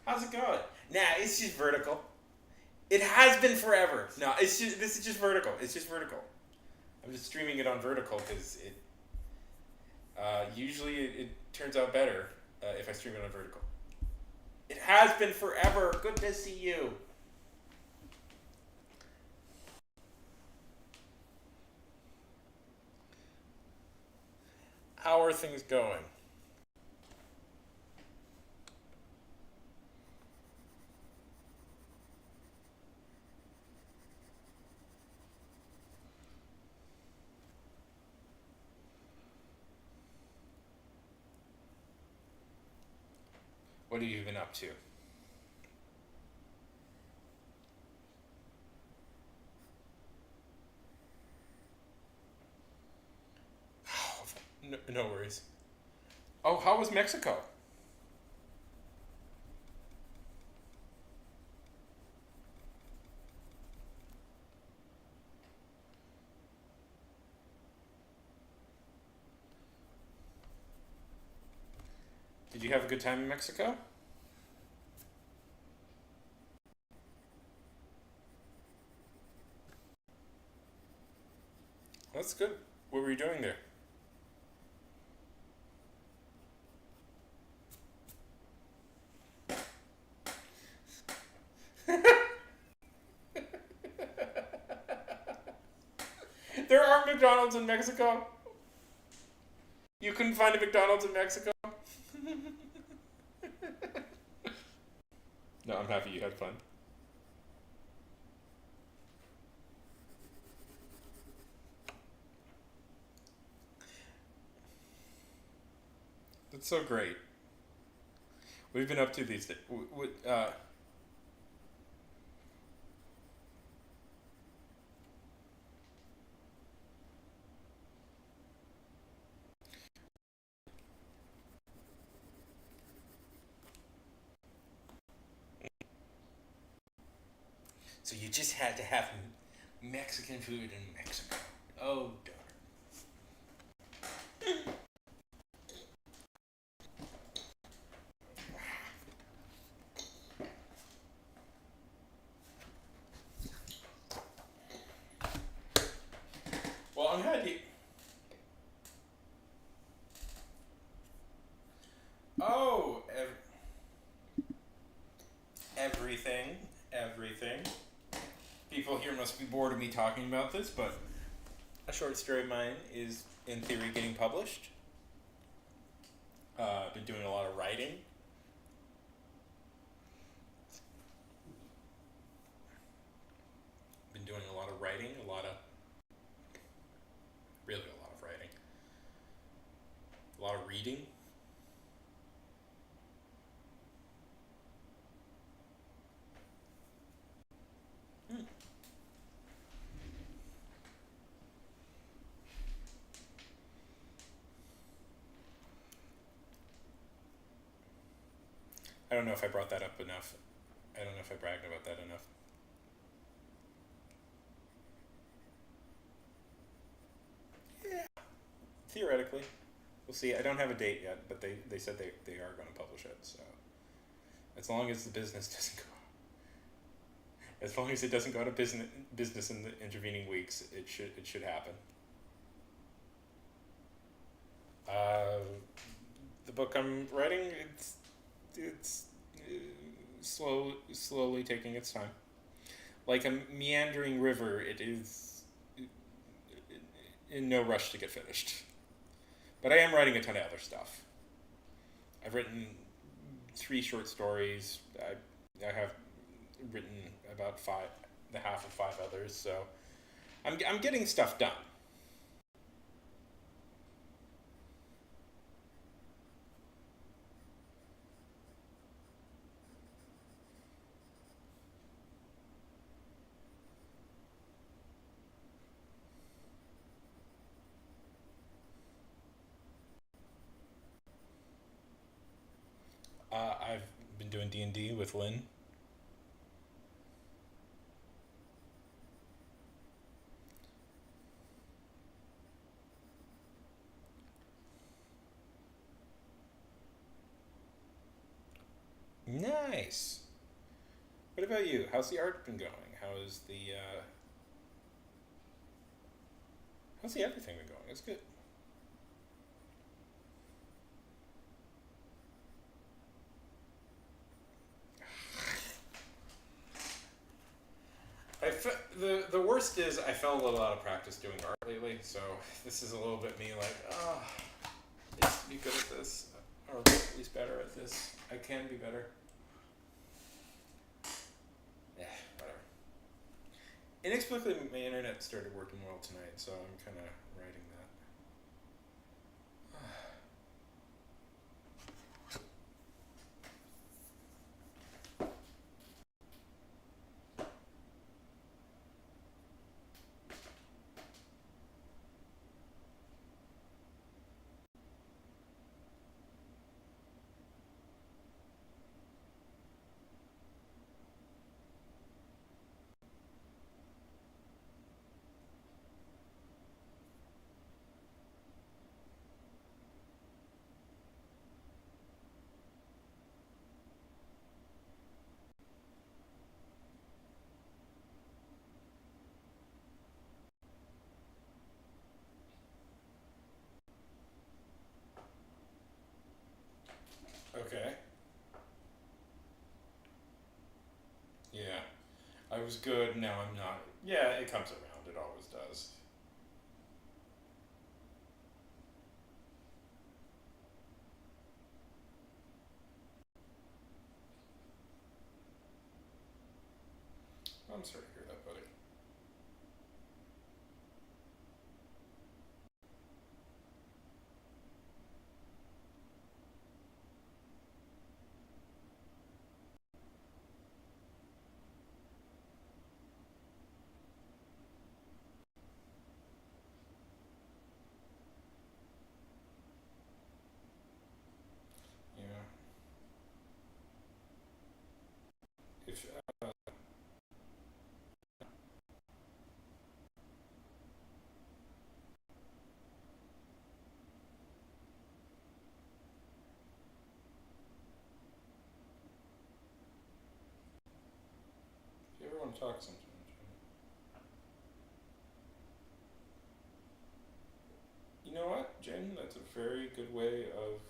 [SPEAKER 1] How's it going? Nah, it's just vertical. It has been forever. No, this is just vertical. It's just vertical. I'm just streaming it on vertical because it usually it turns out better if I stream it on vertical. It has been forever. Good to see you. How are things going? What have you been up to? No worries. Oh, how was Mexico? Did you have a good time in Mexico? That's good. What were you doing there? There are McDonald's in Mexico. You couldn't find a McDonald's in Mexico? No, I'm happy you had fun. That's so great. What have you been up to these days? So you just had to have Mexican food in Mexico. Oh, darn. Well, I'm happy. Oh, everything. Everything. People here must be bored of me talking about this, but a short story of mine is, in theory, getting published. Been doing a lot of writing. Been doing a lot of writing, really a lot of writing. A lot of reading. Hmm. I don't know if I brought that up enough. I don't know if I bragged about that enough. Yeah. Theoretically. We'll see. I don't have a date yet, but they said they are going to publish it, so as long as the business doesn't go as long as it doesn't go out of business in the intervening weeks, it should happen. Uh, the book I'm writing, it's slowly taking its time. Like a meandering river, it is in no rush to get finished. But I am writing a ton of other stuff. I've written three short stories. I have written about five, the half of five others. So I'm getting stuff done. I've been doing D&D with Lynn. Nice. What about you? How's the art been going? How's the everything been going? It's good. The worst is I fell a little out of practice doing art lately, so this is a little bit me like, I used to be good at this, or at least better at this. I can be better. Yeah, whatever. Inexplicably, my internet started working well tonight, so I'm kind of writing that. Okay. Yeah. I was good, now I'm not. Yeah, it comes around, it always does. I'm sorry to hear that, buddy. Yeah. If you ever want to talk sometime, you know what, Jen? That's a very good way of.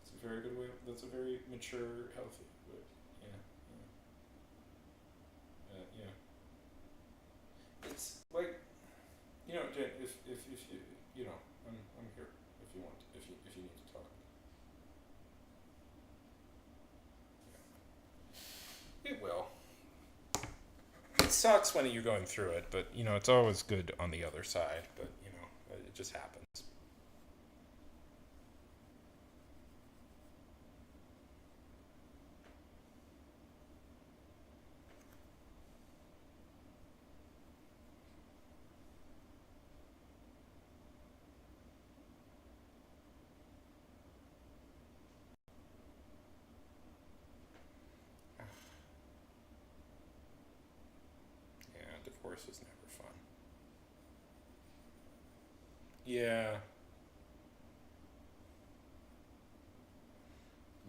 [SPEAKER 1] It's a very good way. That's a very mature, healthy way. Yeah, yeah. It's like Jen. If you I'm here if you want if you need to talk. Yeah. It will. It sucks when you're going through it, but it's always good on the other side. But it just happens. Yeah, divorce is never fun. Yeah,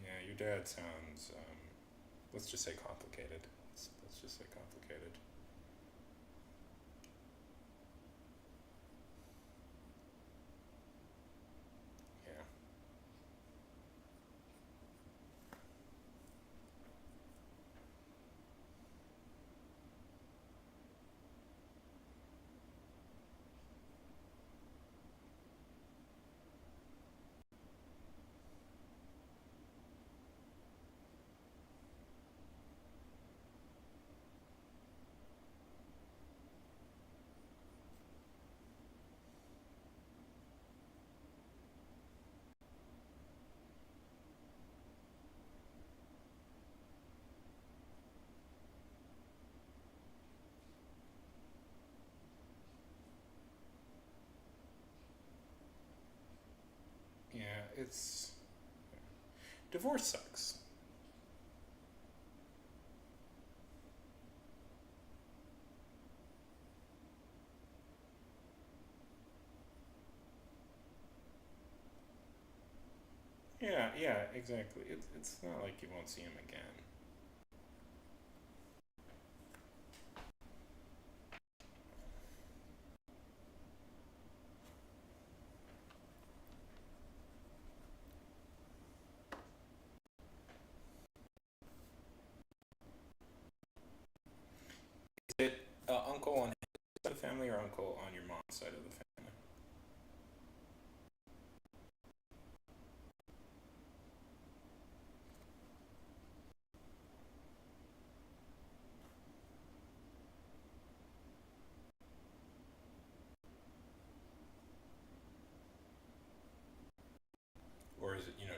[SPEAKER 1] yeah. Your dad sounds. Let's just say complicated. Let's just say complicated. Yeah. is. Divorce sucks. Yeah, yeah, exactly. It's not like you won't see him again. Is it uncle on his side of the family or uncle on your mom's side of the family? Or is it, yeah.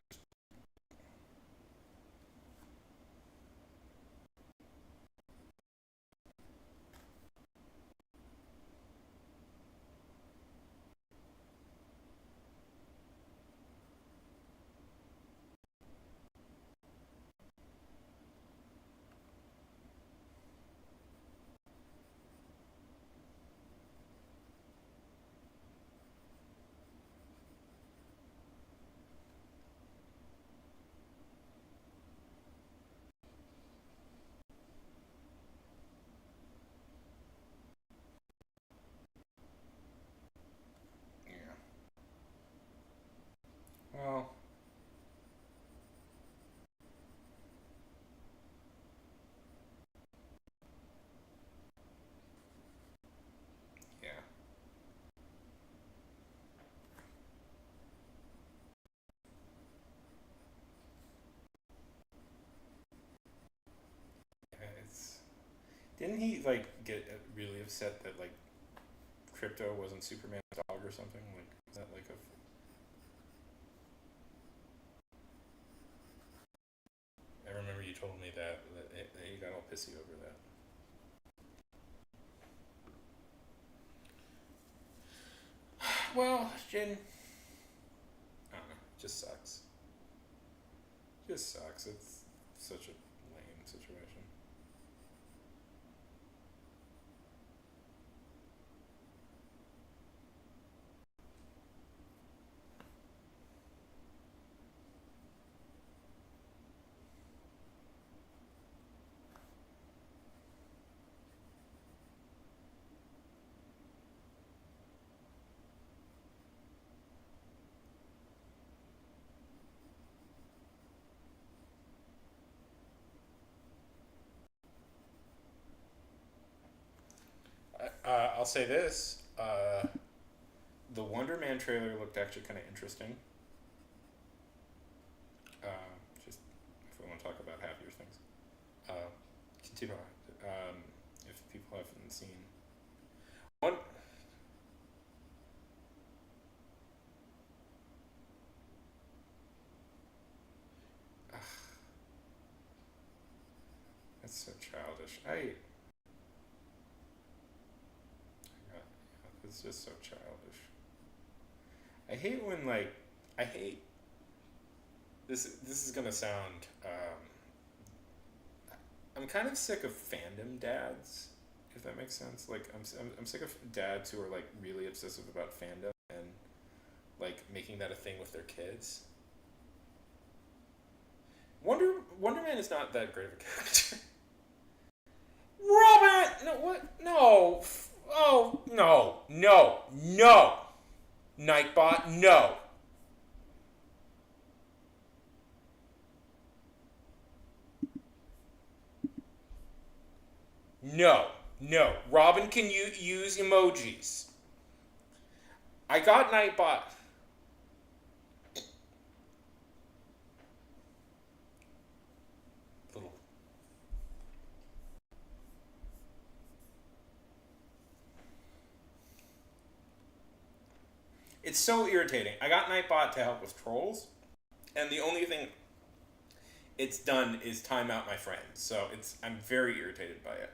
[SPEAKER 1] Well, yeah. Yeah, it's didn't he like get really upset that like Crypto wasn't Superman's dog or something? Like is that like a I remember you told me that you got all pissy over that. Well, Jin, I don't know. It just sucks. Just sucks. It's such a lame situation. I'll say this: the Wonder Man trailer looked actually kind of interesting. Uh, just if we want to talk about happier things, uh, continue. If people haven't seen one, that's so childish. It's just so childish. I hate when like I hate this. This is gonna sound. I'm kind of sick of fandom dads, if that makes sense. Like I'm sick of dads who are like really obsessive about fandom and like making that a thing with their kids. Wonder Man is not that great of a character. Robin, no what? No. Oh no, no, no. Nightbot, no, no, no. Robin can you use emojis? I got Nightbot. Little. It's so irritating. I got Nightbot to help with trolls, and the only thing it's done is time out my friends. So I'm very irritated by it.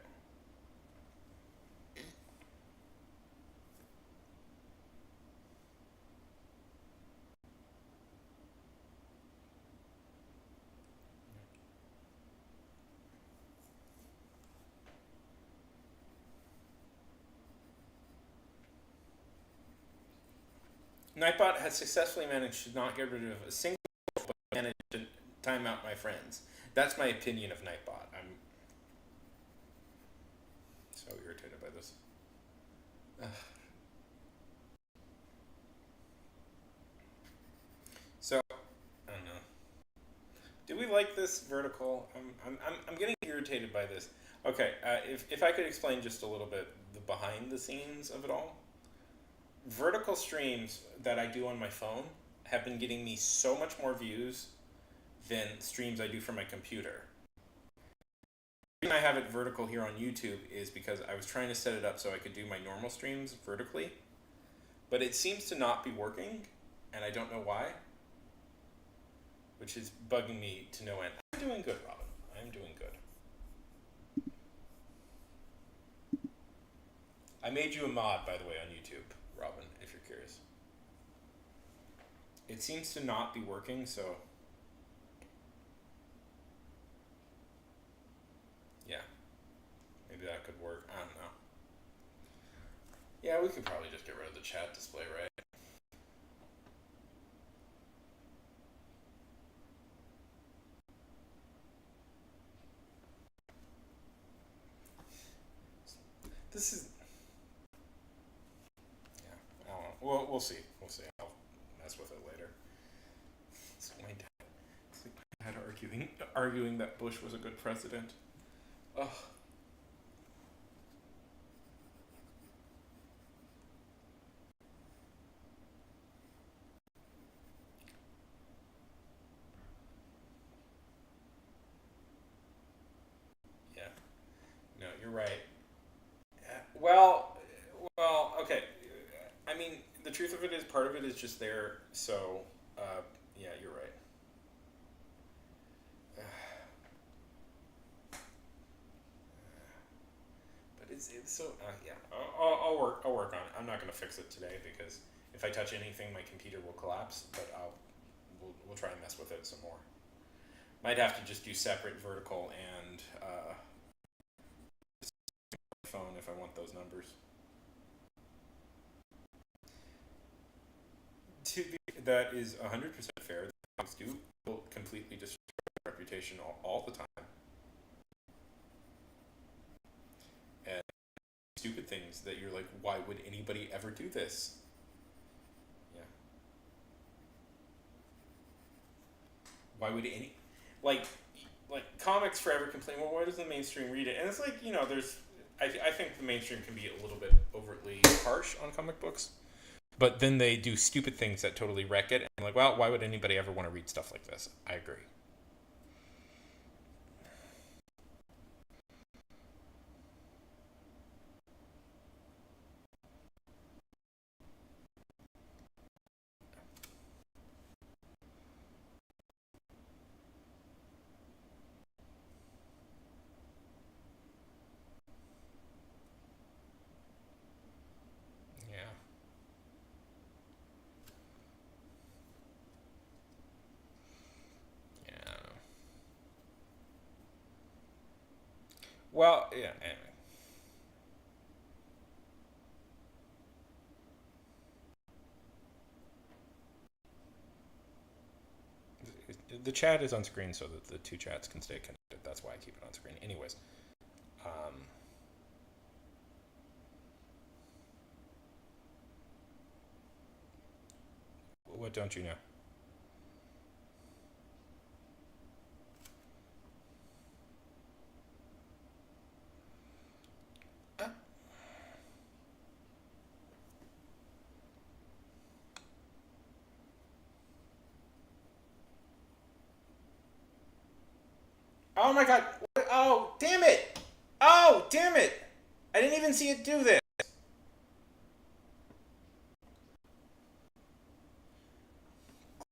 [SPEAKER 1] Nightbot has successfully managed to not get rid of a single, but managed to time out my friends. That's my opinion of Nightbot. I'm so irritated by this. Ugh. So I don't know. Do we like this vertical? I'm getting irritated by this. Okay, if I could explain just a little bit the behind the scenes of it all. Vertical streams that I do on my phone have been getting me so much more views than streams I do from my computer. The reason I have it vertical here on YouTube is because I was trying to set it up so I could do my normal streams vertically, but it seems to not be working, and I don't know why, which is bugging me to no end. I'm doing good, Robin. I'm doing good. I made you a mod, by the way, on YouTube, Robin, if you're curious. It seems to not be working, so yeah, maybe that could work. I don't know. Yeah, we could probably just get rid of the chat display, right? This is, yeah, I don't know. We'll see. We'll see. I'll mess with it later. It's like my dad. It's like my dad arguing that Bush was a good president. Ugh. Yeah. No, you're right. Well, okay. I mean, the truth of it is, part of it is just there. So, yeah, you're right. But it's so yeah. I'll work on it. I'm not gonna fix it today because if I touch anything, my computer will collapse. But we'll try and mess with it some more. Might have to just do separate vertical and phone if I want those numbers. That is 100% fair. Things do completely destroy reputation all the time, and stupid things that you're like, why would anybody ever do this? Yeah. Why would any like comics forever complain? Well, why does the mainstream read it? And it's like, there's. I think the mainstream can be a little bit overtly harsh on comic books, but then they do stupid things that totally wreck it. And I'm like, well, why would anybody ever want to read stuff like this? I agree. Yeah. Yeah. Well, yeah. Anyway. The chat is on screen so that the two chats can stay connected. That's why I keep it on screen. Anyways, um, what don't you know? Uh, oh my god! Oh, damn it! Oh, damn it! I didn't even see it do this.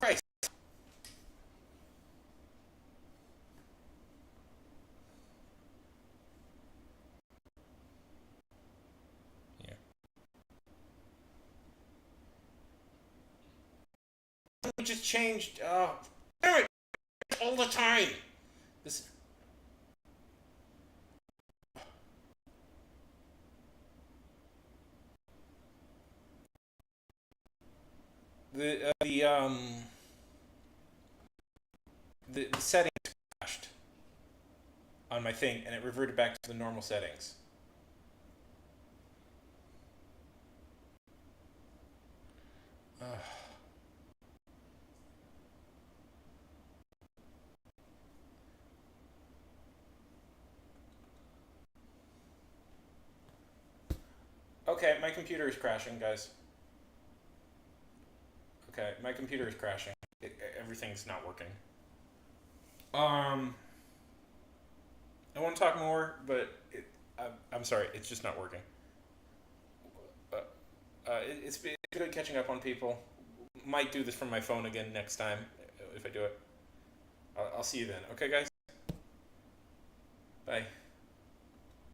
[SPEAKER 1] Christ. Yeah. We just changed. Oh, damn it! All the time. This. The the settings crashed on my thing, and it reverted back to the normal settings. Ugh. Okay, my computer is crashing, guys. Okay, my computer is crashing. Everything's not working. Um, I want to talk more, but I'm sorry, it's just not working. Uh, it's been good catching up on people. Might do this from my phone again next time if I do it. I'll see you then. Okay, guys? Bye.